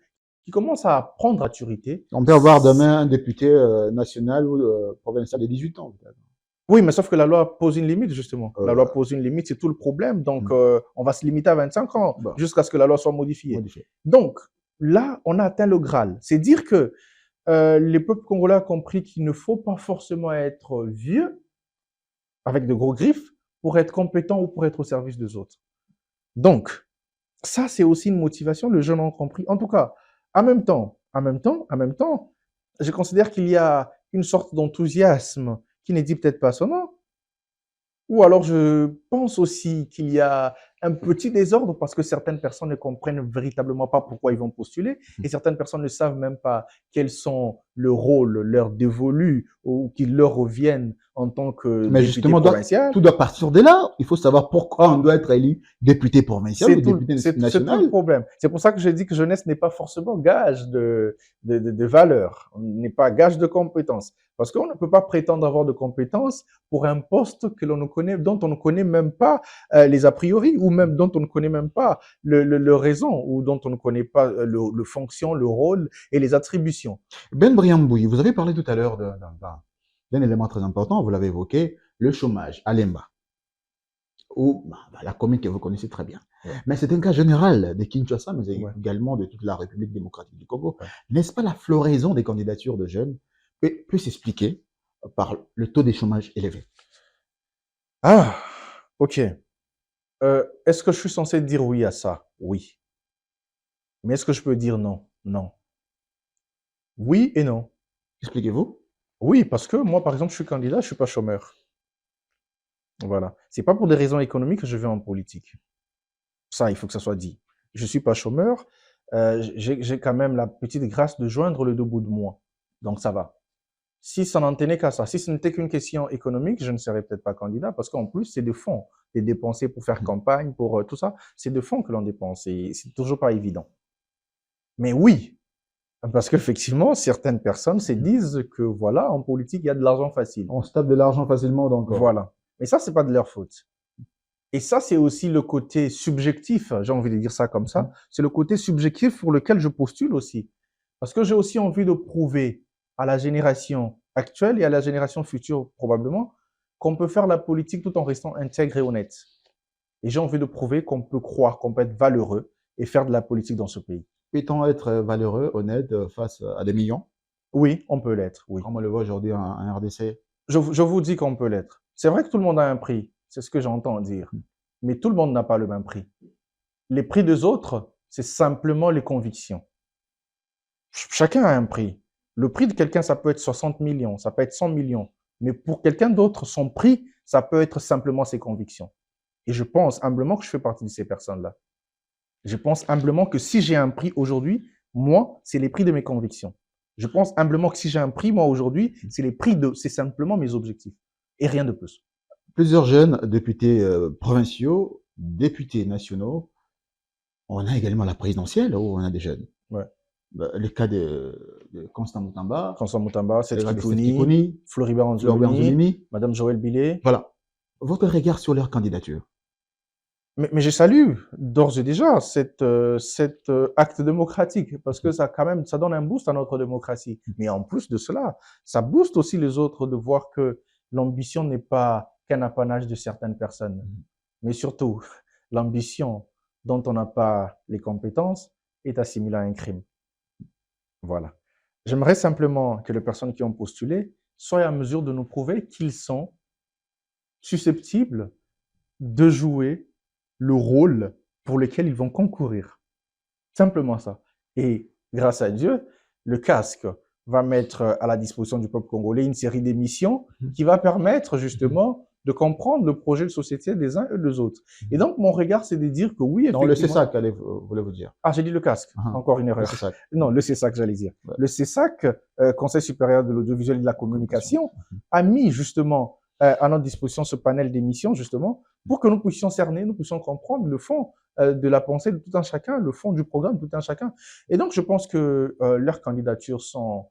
qui commence à prendre maturité. On peut avoir demain un député national ou provincial de 18 ans. Oui, mais sauf que la loi pose une limite, justement. La loi Euh, pose une limite, c'est tout le problème. Donc, mm, on va se limiter à 25 ans bon, jusqu'à ce que la loi soit modifiée. modifié. Donc, là, on a atteint le Graal. C'est dire que les peuples congolais ont compris qu'il ne faut pas forcément être vieux, avec de gros griffes, pour être compétent ou pour être au service des autres. Donc, ça, c'est aussi une motivation, les jeunes ont compris. En tout cas, en même temps, je considère qu'il y a une sorte d'enthousiasme qui n'est dit peut-être pas son nom. Ou alors, je pense aussi qu'il y a un petit désordre parce que certaines personnes ne comprennent véritablement pas pourquoi ils vont postuler et certaines personnes ne savent même pas quels sont le rôle leur dévolu ou qui leur reviennent en tant que Mais député justement, provincial. tout doit partir de là. Il faut savoir pourquoi on doit être élu député provincial ou député C'est tout national. le problème. C'est pour ça que je dis que jeunesse n'est pas forcément gage de valeur, n'est pas gage de compétence. Parce qu'on ne peut pas prétendre avoir de compétences pour un poste que l'on ne connaît, dont on ne connaît même pas les a priori, ou même dont on ne connaît même pas le raison, ou dont on ne connaît pas le fonction, le rôle et les attributions. Ben Briamboui, vous avez parlé tout à l'heure d'un élément très important, vous l'avez évoqué, le chômage à Lemba, ou la commune que vous connaissez très bien. Ouais. Mais c'est un cas général de Kinshasa, mais Ouais. également de toute la République démocratique du Congo. Ouais. N'est-ce pas la floraison des candidatures de jeunes peut s'expliquer par le taux de chômage élevé? Ah, ok. Est-ce que je suis censé dire oui à ça? Oui. Mais est-ce que je peux dire non? Non. Oui et non. Expliquez-vous. Oui, parce que moi, par exemple, je suis candidat, je suis pas chômeur. Voilà. C'est pas pour des raisons économiques que je vais en politique. Ça, il faut que ça soit dit. Je suis pas chômeur. J'ai quand même la petite grâce de joindre le deux bouts de moi. Donc, ça va. Si ça n'en tenait qu'à ça, si ce n'était qu'une question économique, je ne serais peut-être pas candidat parce qu'en plus, c'est des fonds, des dépensés pour faire campagne, pour tout ça. C'est des fonds que l'on dépense et c'est toujours pas évident. Mais oui, parce qu'effectivement, certaines personnes se disent que voilà, en politique, il y a de l'argent facile. On se tape de l'argent facilement, donc. Voilà. Mais ça, c'est pas de leur faute. Et ça, c'est aussi le côté subjectif, j'ai envie de dire ça comme ça. C'est le côté subjectif pour lequel je postule aussi. Parce que j'ai aussi envie de prouver à la génération actuelle et à la génération future probablement qu'on peut faire la politique tout en restant intègre et honnête. Et j'ai envie de prouver qu'on peut croire, qu'on peut être valeureux et faire de la politique dans ce pays. Peut-on être valeureux, honnête face à des millions, Oui, on peut l'être, oui. comme on le voit aujourd'hui en RDC? Je vous dis qu'on peut l'être. C'est vrai que tout le monde a un prix, c'est ce que j'entends dire. Mais tout le monde n'a pas le même prix. Les prix des autres, c'est simplement les convictions. Chacun a un prix. Le prix de quelqu'un, ça peut être 60 millions, ça peut être 100 millions. Mais pour quelqu'un d'autre, son prix, ça peut être simplement ses convictions. Et je pense humblement que je fais partie de ces personnes-là. Je pense humblement que si j'ai un prix aujourd'hui, moi, c'est les prix de mes convictions. Je pense humblement que si j'ai un prix, moi, aujourd'hui, c'est simplement mes objectifs. Et rien de plus. Plusieurs jeunes députés provinciaux, députés nationaux, on a également la présidentielle où on a des jeunes. Ouais. Le cas de Constant Moutamba, François Moutamba, Seth Seth Kikouni, Kikouni, Floribert Floribert Anzuluni, Anzulini. Madame Joël Billet. Voilà. Votre regard sur leur candidature? Mais je salue d'ores et déjà cet acte démocratique parce que ça quand même ça donne un boost à notre démocratie. Mais en plus de cela, ça booste aussi les autres de voir que l'ambition n'est pas qu'un apanage de certaines personnes. Mais surtout, l'ambition dont on n'a pas les compétences est assimilée à un crime. Voilà. J'aimerais simplement que les personnes qui ont postulé soient en mesure de nous prouver qu'ils sont susceptibles de jouer le rôle pour lequel ils vont concourir. Simplement ça. Et grâce à Dieu, le casque va mettre à la disposition du peuple congolais une série d'émissions qui va permettre justement de comprendre le projet de société des uns et des autres. Et donc, mon regard, c'est de dire que oui, Non, le effectivement... CESAC, voulez-vous dire? Ah, j'ai dit le casque. Encore une Le erreur. CESAC. Non, le CESAC, j'allais dire. Ouais. Le CESAC, Conseil supérieur de l'audiovisuel et de la communication, a mis justement à notre disposition ce panel d'émissions, justement, pour que nous puissions cerner, nous puissions comprendre le fond de la pensée de tout un chacun, le fond du programme de tout un chacun. Et donc, je pense que leurs candidatures sont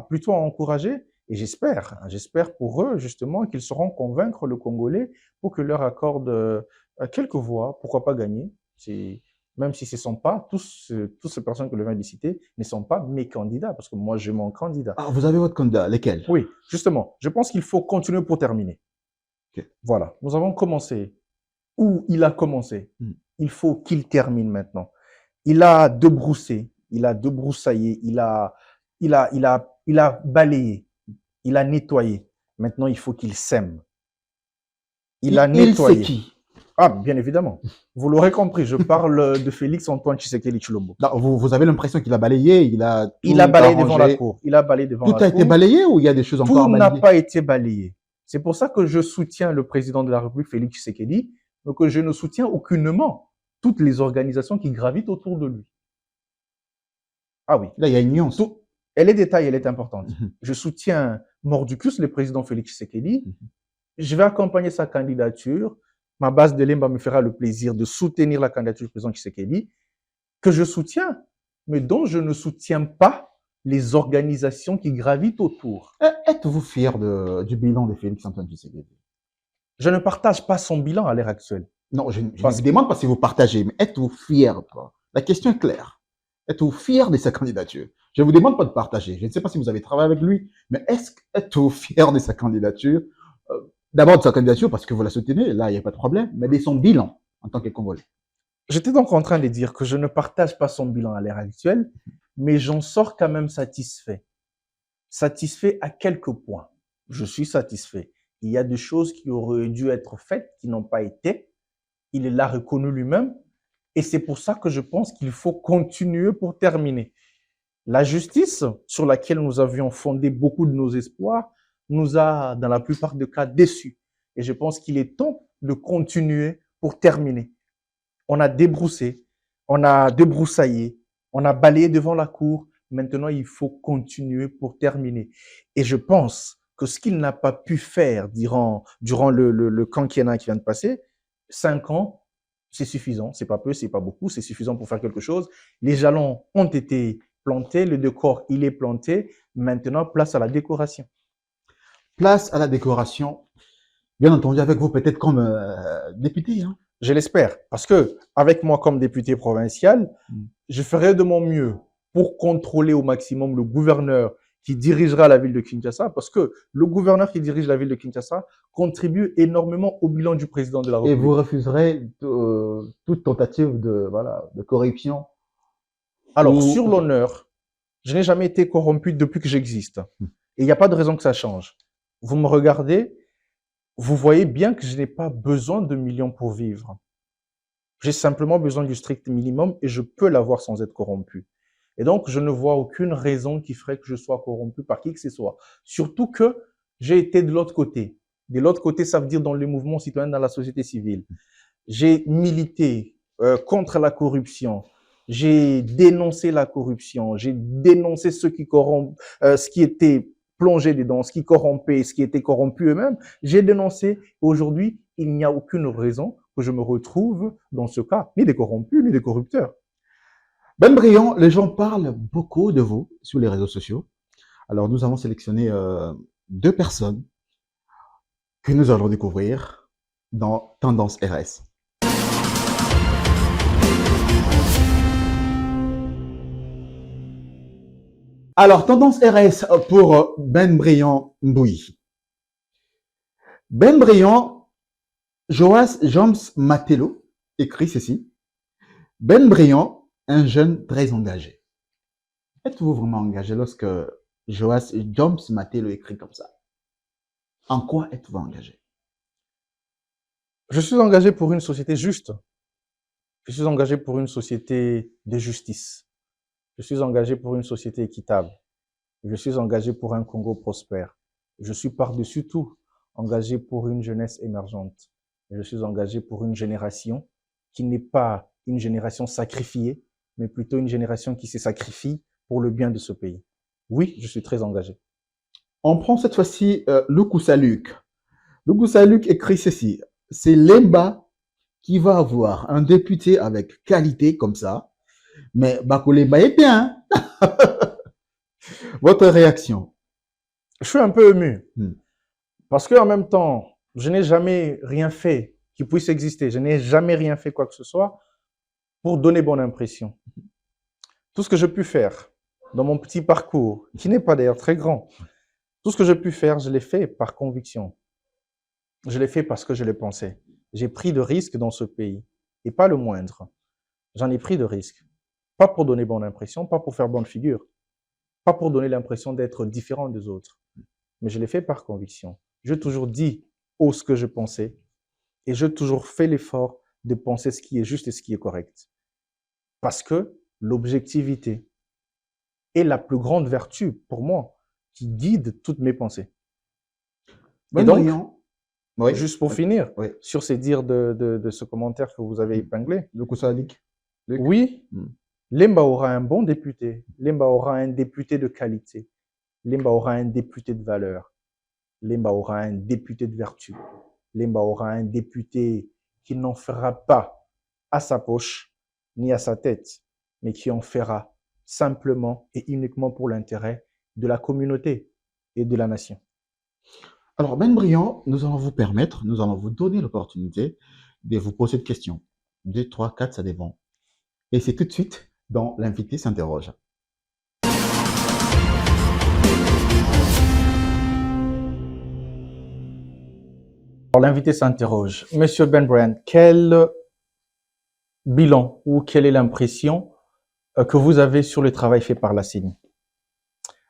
plutôt à encourager Et j'espère pour eux, justement, qu'ils sauront convaincre le Congolais pour que leur accorde quelques voix, pourquoi pas gagner. Même si ce ne sont pas, toutes ces personnes que je viens de citer, ne sont pas mes candidats, parce que moi, j'ai mon candidat. Ah, vous avez votre candidat, lesquels? Oui, justement, je pense qu'il faut continuer pour terminer. Ok. Voilà, nous avons commencé où il a commencé. Il faut qu'il termine maintenant. Il a débroussé, il a débroussaillé, il a balayé, il a nettoyé. Maintenant, il faut qu'il sème. Il a Il nettoyé. c'est qui? Ah, bien évidemment. Vous l'aurez compris, je parle de Félix Antoine Tshisekedi Tshilombo. Non, vous avez l'impression qu'il a balayé, il a tout Il a balayé devant la arrangé. cour. Il a balayé devant Tout la a cour. été balayé ou il y a des choses encore à Tout n'a balayer? pas été balayé. C'est pour ça que je soutiens le président de la République, Félix Tshisekedi, mais que je ne soutiens aucunement toutes les organisations qui gravitent autour de lui. Ah oui. Là, il y a une nuance. Elle est détail, elle est importante. Je soutiens Mordicus, le président Félix Tshisekedi. Je vais accompagner sa candidature. Ma base de Lemba me fera le plaisir de soutenir la candidature du président Tshisekedi, que je soutiens, mais dont je ne soutiens pas les organisations qui gravitent autour. Êtes-vous fier du bilan de Félix Antoine Tshisekedi? Je ne partage pas son bilan à l'heure actuelle. Non, je ne vous demande pas si vous partagez, mais êtes-vous fier? La question est claire. Êtes-vous fier de sa candidature? Je ne vous demande pas de partager. Je ne sais pas si vous avez travaillé avec lui, mais êtes-vous fier de sa candidature? D'abord de sa candidature parce que vous la soutenez, là, il n'y a pas de problème, mais de son bilan en tant que Congolais. J'étais donc en train de dire que je ne partage pas son bilan à l'heure actuelle, mais j'en sors quand même satisfait. Satisfait à quelques points. Je suis satisfait. Il y a des choses qui auraient dû être faites, qui n'ont pas été. Il l'a reconnu lui-même. Et c'est pour ça que je pense qu'il faut continuer pour terminer. La justice, sur laquelle nous avions fondé beaucoup de nos espoirs, nous a, dans la plupart des cas, déçus. Et je pense qu'il est temps de continuer pour terminer. On a débroussé, on a débroussaillé, on a balayé devant la cour. Maintenant, il faut continuer pour terminer. Et je pense que ce qu'il n'a pas pu faire durant le quinquennat qui vient de passer, 5 ans, c'est suffisant. C'est pas peu, c'est pas beaucoup, c'est suffisant pour faire quelque chose. Les jalons ont été plantés, le décor, il est planté. Maintenant, place à la décoration. Place à la décoration. Bien entendu, avec vous, peut-être comme député. Hein. Je l'espère. Parce que, avec moi comme député provincial, je ferai de mon mieux pour contrôler au maximum le gouverneur qui dirigera la ville de Kinshasa, parce que le gouverneur qui dirige la ville de Kinshasa contribue énormément au bilan du président de la République. Et vous refuserez toute tentative de corruption? Alors, sur l'honneur, je n'ai jamais été corrompu depuis que j'existe. Et il n'y a pas de raison que ça change. Vous me regardez, vous voyez bien que je n'ai pas besoin de millions pour vivre. J'ai simplement besoin du strict minimum et je peux l'avoir sans être corrompu. Et donc, je ne vois aucune raison qui ferait que je sois corrompu par qui que ce soit. Surtout que j'ai été de l'autre côté. De l'autre côté, ça veut dire dans les mouvements citoyens, dans la société civile. J'ai milité contre la corruption. J'ai dénoncé la corruption. J'ai dénoncé ceux qui corrompent, ce qui était plongé dedans, ce qui corrompait, ce qui était corrompu eux-mêmes. J'ai dénoncé. Aujourd'hui, il n'y a aucune raison que je me retrouve dans ce cas, ni des corrompus, ni des corrupteurs. Ben Briand, les gens parlent beaucoup de vous sur les réseaux sociaux. Alors, nous avons sélectionné 2 personnes que nous allons découvrir dans Tendance RS. Alors, Tendance RS pour Ben Briand Mbouy. Ben Briand, Joas James Matello écrit ceci. Ben Briand, un jeune très engagé. Êtes-vous vraiment engagé lorsque Joas James Matello écrit comme ça? En quoi êtes-vous engagé? Je suis engagé pour une société juste. Je suis engagé pour une société de justice. Je suis engagé pour une société équitable. Je suis engagé pour un Congo prospère. Je suis par-dessus tout engagé pour une jeunesse émergente. Je suis engagé pour une génération qui n'est pas une génération sacrifiée, mais plutôt une génération qui se sacrifie pour le bien de ce pays. Oui, je suis très engagé. On prend cette fois-ci Lukusa Luc. Lukusa Luc écrit ceci. C'est Lemba qui va avoir un député avec qualité comme ça. Mais Bakolemba est bien. Votre réaction? Je suis un peu ému. Hmm. Parce qu'en même temps, je n'ai jamais rien fait qui puisse exister. Je n'ai jamais rien fait quoi que ce soit pour donner bonne impression. Tout ce que j'ai pu faire dans mon petit parcours, qui n'est pas d'ailleurs très grand, tout ce que j'ai pu faire, je l'ai fait par conviction. Je l'ai fait parce que je l'ai pensé. J'ai pris de risques dans ce pays, et pas le moindre. J'en ai pris de risques. Pas pour donner bonne impression, pas pour faire bonne figure, pas pour donner l'impression d'être différent des autres, mais je l'ai fait par conviction. J'ai toujours dit haut ce que je pensais, et j'ai toujours fait l'effort de penser ce qui est juste et ce qui est correct. Parce que l'objectivité est la plus grande vertu pour moi qui guide toutes mes pensées. Ben Et donc, Briand, oui, juste pour finir, oui, sur ces dires de ce commentaire que vous avez épinglé, le Koussalik. oui, Hmm. Lemba aura un bon député, Lemba aura un député de qualité, Lemba aura un député de valeur, Lemba aura un député de vertu, Lemba aura un député qui n'en fera pas à sa poche ni à sa tête, mais qui en fera simplement et uniquement pour l'intérêt de la communauté et de la nation. Alors, Ben Briand, nous allons vous permettre, nous allons vous donner l'opportunité de vous poser des questions. 2, 3, 4, ça dépend. Et c'est tout de suite dans l'invité s'interroge. Alors, l'invité s'interroge. Monsieur Ben Bryant, quel bilan ou quelle est l'impression que vous avez sur le travail fait par la CENI?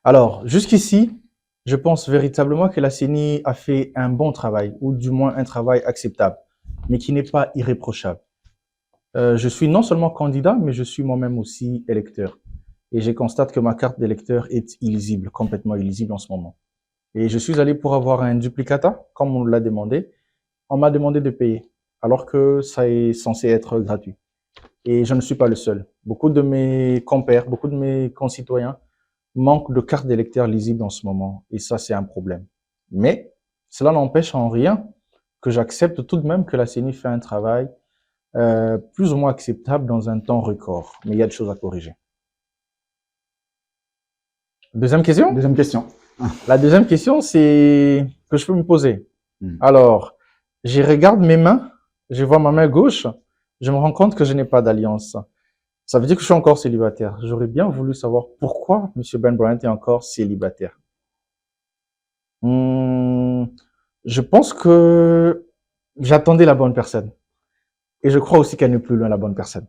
Alors, jusqu'ici, je pense véritablement que la CENI a fait un bon travail, ou du moins un travail acceptable, mais qui n'est pas irréprochable. Je suis non seulement candidat, mais je suis moi-même aussi électeur. Et je constate que ma carte d'électeur est illisible, complètement illisible en ce moment. Et je suis allé pour avoir un duplicata, comme on l'a demandé. On m'a demandé de payer, alors que ça est censé être gratuit. Et je ne suis pas le seul. Beaucoup de mes compères, beaucoup de mes concitoyens manquent de carte d'électeur lisible en ce moment. Et ça, c'est un problème. Mais cela n'empêche en rien que j'accepte tout de même que la CENI fait un travail plus ou moins acceptable dans un temps record. Mais il y a des choses à corriger. Deuxième question? Deuxième question. La deuxième question, c'est que je peux me poser. Hmm. Alors, je regarde mes mains, je vois ma main gauche, je me rends compte que je n'ai pas d'alliance. Ça veut dire que je suis encore célibataire. J'aurais bien voulu savoir pourquoi M. Ben Bryant est encore célibataire. Je pense que j'attendais la bonne personne. Et je crois aussi qu'elle n'est plus loin, la bonne personne.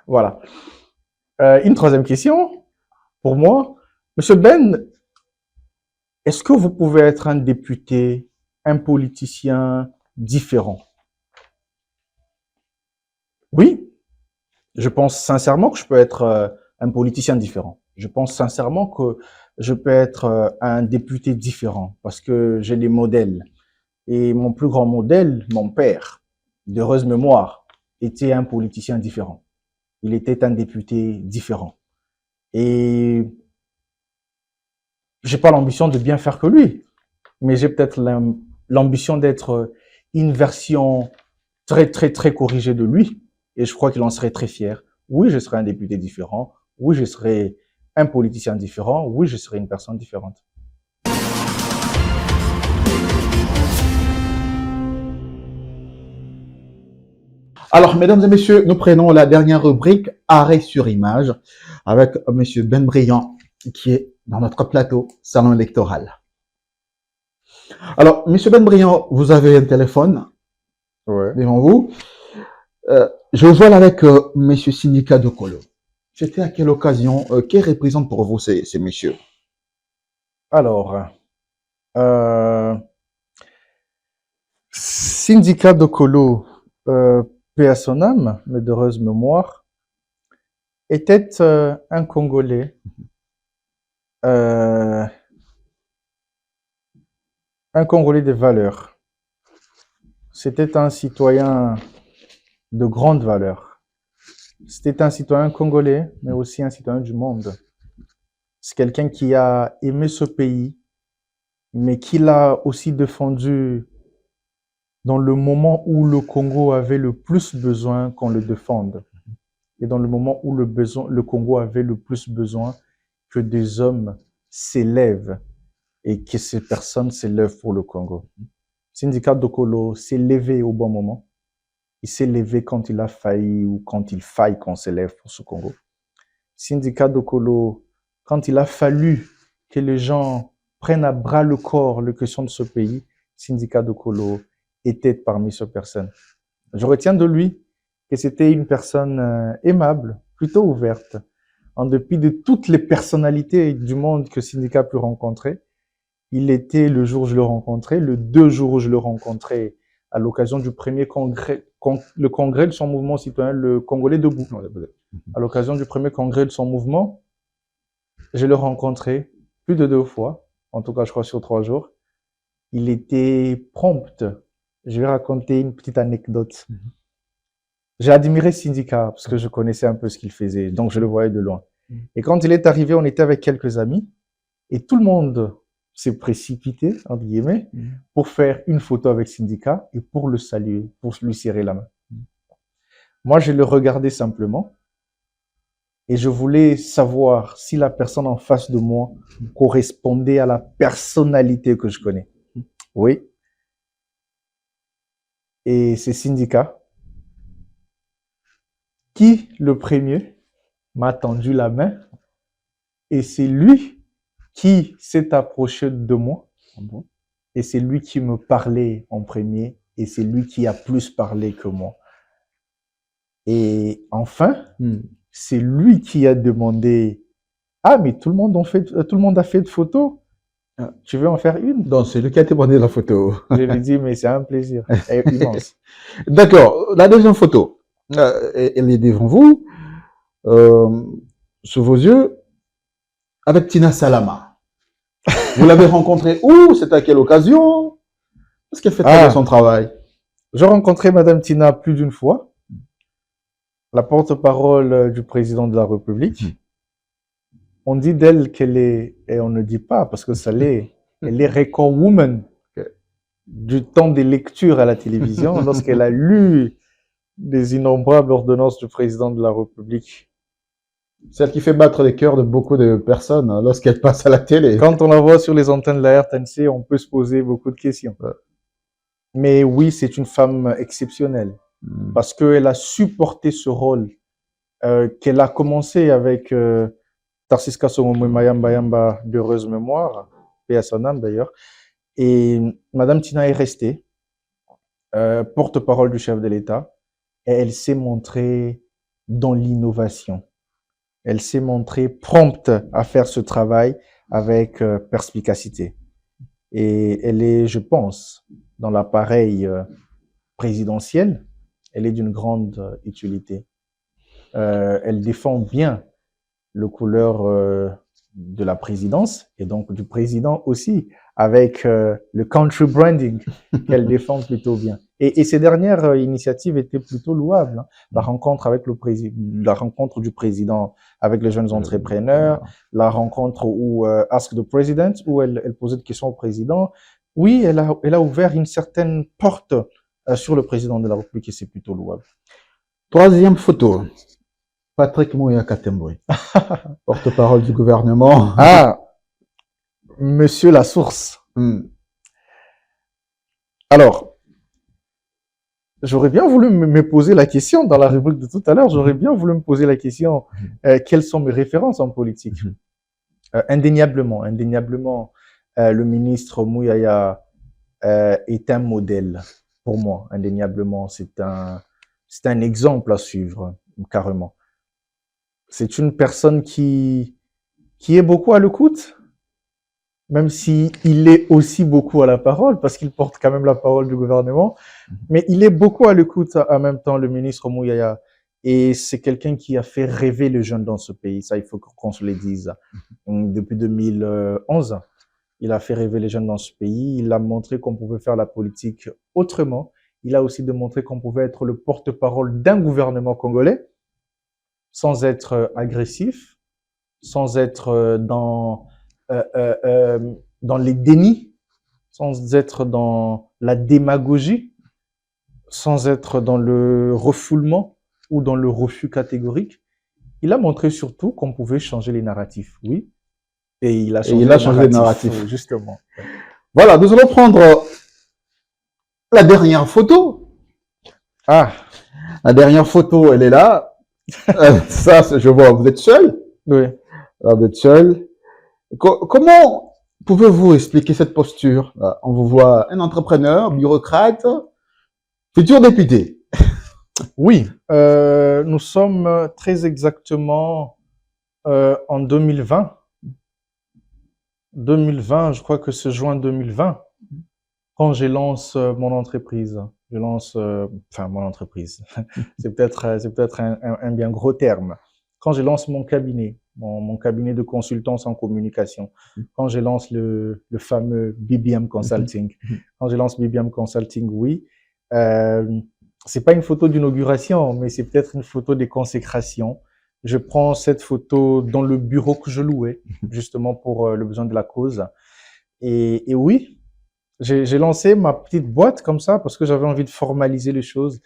Voilà. Une troisième question, pour moi. Monsieur Ben, est-ce que vous pouvez être un député, un politicien différent? Oui, je pense sincèrement que je peux être un politicien différent. Je pense sincèrement que je peux être un député différent parce que j'ai des modèles. Et mon plus grand modèle, mon père, d'heureuse mémoire, était un politicien différent. Il était un député différent. Et j'ai pas l'ambition de bien faire que lui, mais j'ai peut-être l'ambition d'être une version très, très, très corrigée de lui. Et je crois qu'il en serait très fier. Oui, je serai un député différent. Oui, je serai un politicien différent. Oui, je serai une personne différente. Alors, mesdames et messieurs, nous prenons la dernière rubrique, arrêt sur image, avec monsieur Ben Briand, qui est dans notre plateau salon électoral. Alors, monsieur Ben Briand, vous avez un téléphone devant vous. Je vois là avec monsieur Syndicat de Colo. C'était à quelle occasion, qui représente pour vous ces messieurs? Alors, Syndicat de Colo, paix à son âme, mais d'heureuse mémoire, était un Congolais, un Congolais de valeur. C'était un citoyen de grande valeur. C'était un citoyen congolais, mais aussi un citoyen du monde. C'est quelqu'un qui a aimé ce pays, mais qui l'a aussi défendu dans le moment où le Congo avait le plus besoin qu'on le défende. Et dans le moment où le Congo avait le plus besoin que des hommes s'élèvent et que ces personnes s'élèvent pour le Congo. Syndicat Dokolo s'est levé au bon moment. Il s'est levé quand il a failli ou quand il faille qu'on s'élève pour ce Congo. Syndicat Dokolo, quand il a fallu que les gens prennent à bras le corps les questions de ce pays, Syndicat Dokolo était parmi ces personnes. Je retiens de lui que c'était une personne aimable, plutôt ouverte. En dépit de toutes les personnalités du monde que Syndicat a pu rencontrer, il était, le jour où je le rencontrais, le 2 jours où je le rencontrais, à l'occasion du premier congrès, le congrès de son mouvement citoyen, le Congolais debout. À l'occasion du premier congrès de son mouvement, je le rencontrais plus de 2 fois, en tout cas je crois sur 3 jours. Il était prompt. Je vais raconter une petite anecdote. J'ai admiré Syndicat parce que je connaissais un peu ce qu'il faisait, donc je le voyais de loin. Et quand il est arrivé, on était avec quelques amis et tout le monde s'est précipité, entre guillemets, pour faire une photo avec Syndicat et pour le saluer, pour lui serrer la main. Moi, je le regardais simplement et je voulais savoir si la personne en face de moi correspondait à la personnalité que je connais. Oui. Et c'est Syndicat qui, le premier, m'a tendu la main et c'est lui qui s'est approché de moi et c'est lui qui me parlait en premier et c'est lui qui a plus parlé que moi. Et enfin, c'est lui qui a demandé « Ah, mais tout le monde a fait de photos. Tu veux en faire une ?» Donc, c'est lui qui a demandé la photo. Je lui ai dit « Mais c'est un plaisir. Immense. » D'accord. La deuxième photo, elle est devant vous, sous vos yeux, avec Tina Salama. Vous l'avez rencontrée où? C'est à quelle occasion? Est-ce qu'elle fait très bien son travail? J'ai rencontré Madame Tina plus d'une fois, la porte-parole du président de la République. On dit d'elle qu'elle est, et on ne dit pas parce que ça l'est, elle est record woman du temps des lectures à la télévision lorsqu'elle a lu des innombrables ordonnances du président de la République. Celle qui fait battre les cœurs de beaucoup de personnes lorsqu'elle passe à la télé. Quand on la voit sur les antennes de la RTNC, on peut se poser beaucoup de questions. Mais oui, c'est une femme exceptionnelle parce qu'elle a supporté ce rôle qu'elle a commencé avec Tarsis Kasongo Mayamba Yamba d'heureuse mémoire, paix à son âme d'ailleurs. Et Madame Tina est restée porte-parole du chef de l'État et elle s'est montrée dans l'innovation. Elle s'est montrée prompte à faire ce travail avec perspicacité. Et elle est, je pense, dans l'appareil présidentiel, elle est d'une grande utilité. Elle défend bien le couleur de la présidence et donc du président aussi, avec le country branding qu'elle défend plutôt bien. Et ces dernières initiatives étaient plutôt louables. Hein. La rencontre avec le président, la rencontre du président avec les jeunes entrepreneurs, la rencontre où Ask the President, où elle posait des questions au président. Oui, elle a ouvert une certaine porte sur le président de la République et c'est plutôt louable. Troisième photo. Patrick Mouya Katemboué, porte-parole du gouvernement. Ah, Monsieur la Source. Alors, j'aurais bien voulu me poser la question dans la rubrique de tout à l'heure, j'aurais bien voulu me poser la question, quelles sont mes références en politique? Indéniablement, le ministre Mouyaya est un modèle pour moi, indéniablement. C'est un exemple à suivre, carrément. C'est une personne qui est beaucoup à l'écoute, même si il est aussi beaucoup à la parole, parce qu'il porte quand même la parole du gouvernement, mais il est beaucoup à l'écoute en même temps, le ministre Mouyaya. Et c'est quelqu'un qui a fait rêver les jeunes dans ce pays, ça il faut qu'on se le dise. Depuis 2011, il a fait rêver les jeunes dans ce pays, il a montré qu'on pouvait faire la politique autrement, il a aussi démontré qu'on pouvait être le porte-parole d'un gouvernement congolais, sans être agressif, sans être dans les dénis, sans être dans la démagogie, sans être dans le refoulement ou dans le refus catégorique. Il a montré surtout qu'on pouvait changer les narratifs, oui. Et il a Et il a changé de narratif. justement. Voilà, nous allons prendre la dernière photo. Ah, La dernière photo, elle est là. Ça, je vois, vous êtes seul. oui. Alors, vous êtes seul. Comment pouvez-vous expliquer cette posture? On vous voit un entrepreneur, bureaucrate, futur député. Oui, nous sommes très exactement en 2020. 2020, je crois que c'est juin 2020, quand je lance mon entreprise. Je lance, enfin mon entreprise. C'est peut-être un bien gros terme. Quand je lance mon cabinet, mon cabinet de consultance en communication, quand je lance le fameux BBM Consulting, quand je lance BBM Consulting, oui, c'est pas une photo d'inauguration, mais c'est peut-être une photo de consécration. Je prends cette photo dans le bureau que je louais, justement pour le besoin de la cause. Et oui, j'ai lancé ma petite boîte comme ça parce que j'avais envie de formaliser les choses.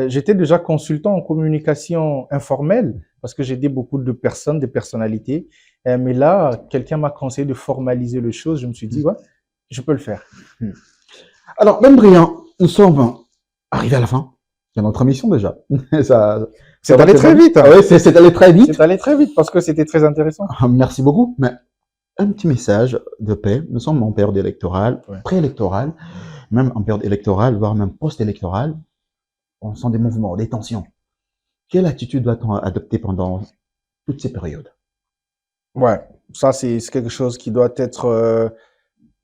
J'étais déjà consultant en communication informelle parce que j'aidais beaucoup de personnes, des personnalités. Mais là, quelqu'un m'a conseillé de formaliser les choses. Je me suis dit, ouais, je peux le faire. Alors, même brillant, nous sommes arrivés à la fin de notre mission déjà. C'est allé très vite. Ah oui, c'est allé très vite. C'est allé très vite parce que c'était très intéressant. Merci beaucoup. Mais un petit message de paix. Nous sommes en période électorale, Ouais. préélectorale, même en période électorale, voire même post-électorale. On sent des mouvements, des tensions. Quelle attitude doit-on adopter pendant toutes ces périodes? Ouais, ça c'est quelque chose qui doit être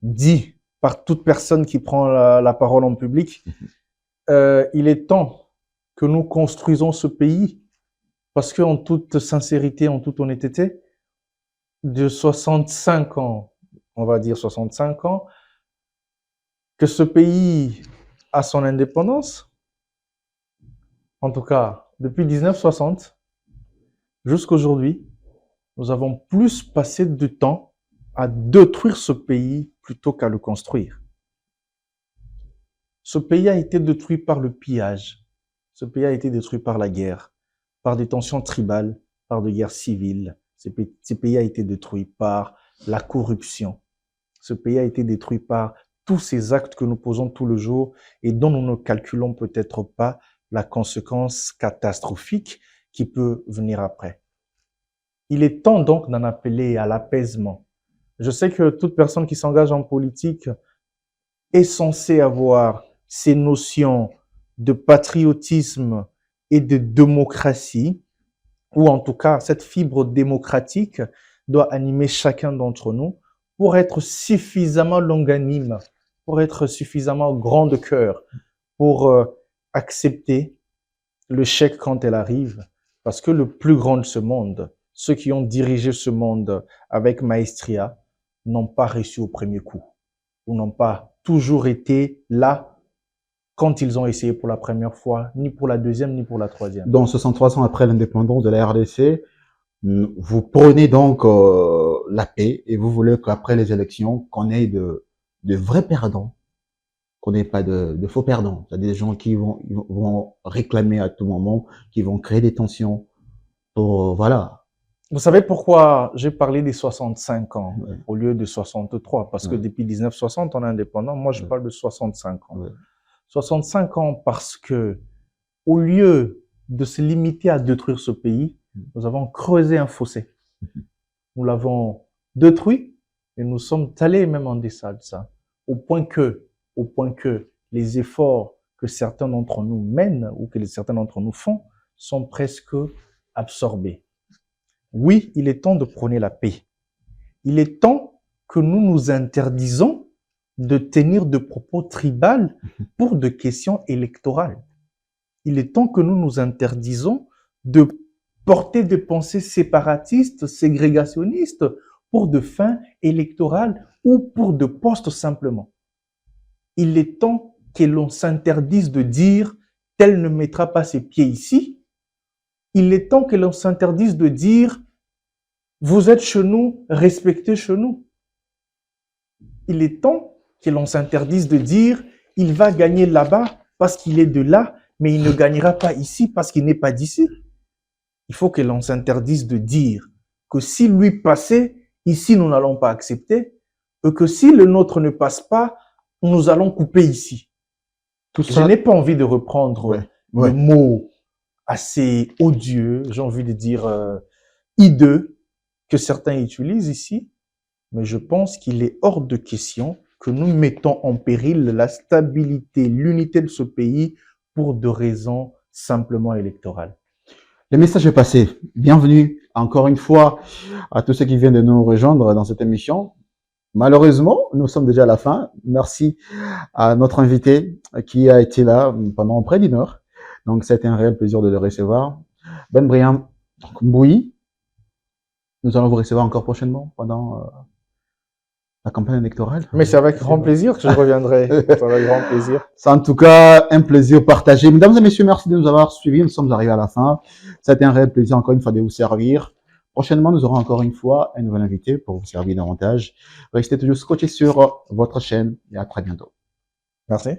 dit par toute personne qui prend la parole en public. Il est temps que nous construisons ce pays parce que en toute sincérité, en toute honnêteté, de 65 ans, on va dire 65 ans, que ce pays a son indépendance, en tout cas depuis 1960 jusqu'aujourd'hui, nous avons plus passé de temps à détruire ce pays plutôt qu'à le construire. Ce pays a été détruit par le pillage. Ce pays a été détruit par la guerre, par des tensions tribales, par des guerres civiles. Ce pays a été détruit par la corruption. Ce pays a été détruit par tous ces actes que nous posons tout le jour et dont nous ne calculons peut-être pas la conséquence catastrophique qui peut venir après. Il est temps donc d'en appeler à l'apaisement. Je sais que toute personne qui s'engage en politique est censée avoir ces notions de patriotisme et de démocratie, ou en tout cas cette fibre démocratique doit animer chacun d'entre nous pour être suffisamment longanime, pour être suffisamment grand de cœur, pour accepter le chèque quand elle arrive, parce que le plus grand de ce monde, ceux qui ont dirigé ce monde avec maestria, n'ont pas reçu au premier coup, ou n'ont pas toujours été là quand ils ont essayé pour la première fois, ni pour la deuxième, ni pour la troisième. Donc, 63 ans après l'indépendance de la RDC, vous prenez donc la paix et vous voulez qu'après les élections, qu'on ait de vrais perdants, qu'on n'ait pas de faux perdants. C'est-à-dire des gens qui vont réclamer à tout moment, qui vont créer des tensions pour, voilà. Vous savez pourquoi j'ai parlé des 65 ans Ouais. au lieu de 63? Parce que Ouais. depuis 1960, on est indépendant. Moi, je parle de 65 ans. Ouais. 65 ans parce que, au lieu de se limiter à détruire ce pays, nous avons creusé un fossé. Nous l'avons détruit et nous sommes allés même en deçà de ça. Au point que les efforts que certains d'entre nous mènent ou que certains d'entre nous font sont presque absorbés. Oui, il est temps de prôner la paix. Il est temps que nous nous interdisons de tenir de propos tribales pour des questions électorales. Il est temps que nous nous interdisons de porter des pensées séparatistes, ségrégationnistes pour de fins électorales ou pour de postes simplement. Il est temps que l'on s'interdise de dire « tel ne mettra pas ses pieds ici ». Il est temps que l'on s'interdise de dire « vous êtes chez nous, respectez chez nous ». Il est temps que l'on s'interdise de dire « il va gagner là-bas parce qu'il est de là, mais il ne gagnera pas ici parce qu'il n'est pas d'ici ». Il faut que l'on s'interdise de dire que si lui passait, ici, nous n'allons pas accepter, et que si le nôtre ne passe pas, nous allons couper ici. Tout Je ça, n'ai pas envie de reprendre ouais, le ouais. mot assez odieux, j'ai envie de dire hideux, que certains utilisent ici, mais je pense qu'il est hors de question que nous mettons en péril la stabilité, l'unité de ce pays pour des raisons simplement électorales. Le message est passé. Bienvenue encore une fois à tous ceux qui viennent de nous rejoindre dans cette émission. Malheureusement, nous sommes déjà à la fin. Merci à notre invité qui a été là pendant près d'une heure. Donc, c'était un réel plaisir de le recevoir. Ben Brian Mbouyi, nous allons vous recevoir encore prochainement pendant la campagne électorale. Mais c'est avec grand plaisir que je reviendrai. C'est avec grand plaisir. C'est en tout cas un plaisir partagé. Mesdames et messieurs, merci de nous avoir suivis. Nous sommes arrivés à la fin. C'était un réel plaisir encore une fois de vous servir. Prochainement, nous aurons encore une fois un nouvel invité pour vous servir davantage. Restez toujours scotchés sur votre chaîne et à très bientôt. Merci.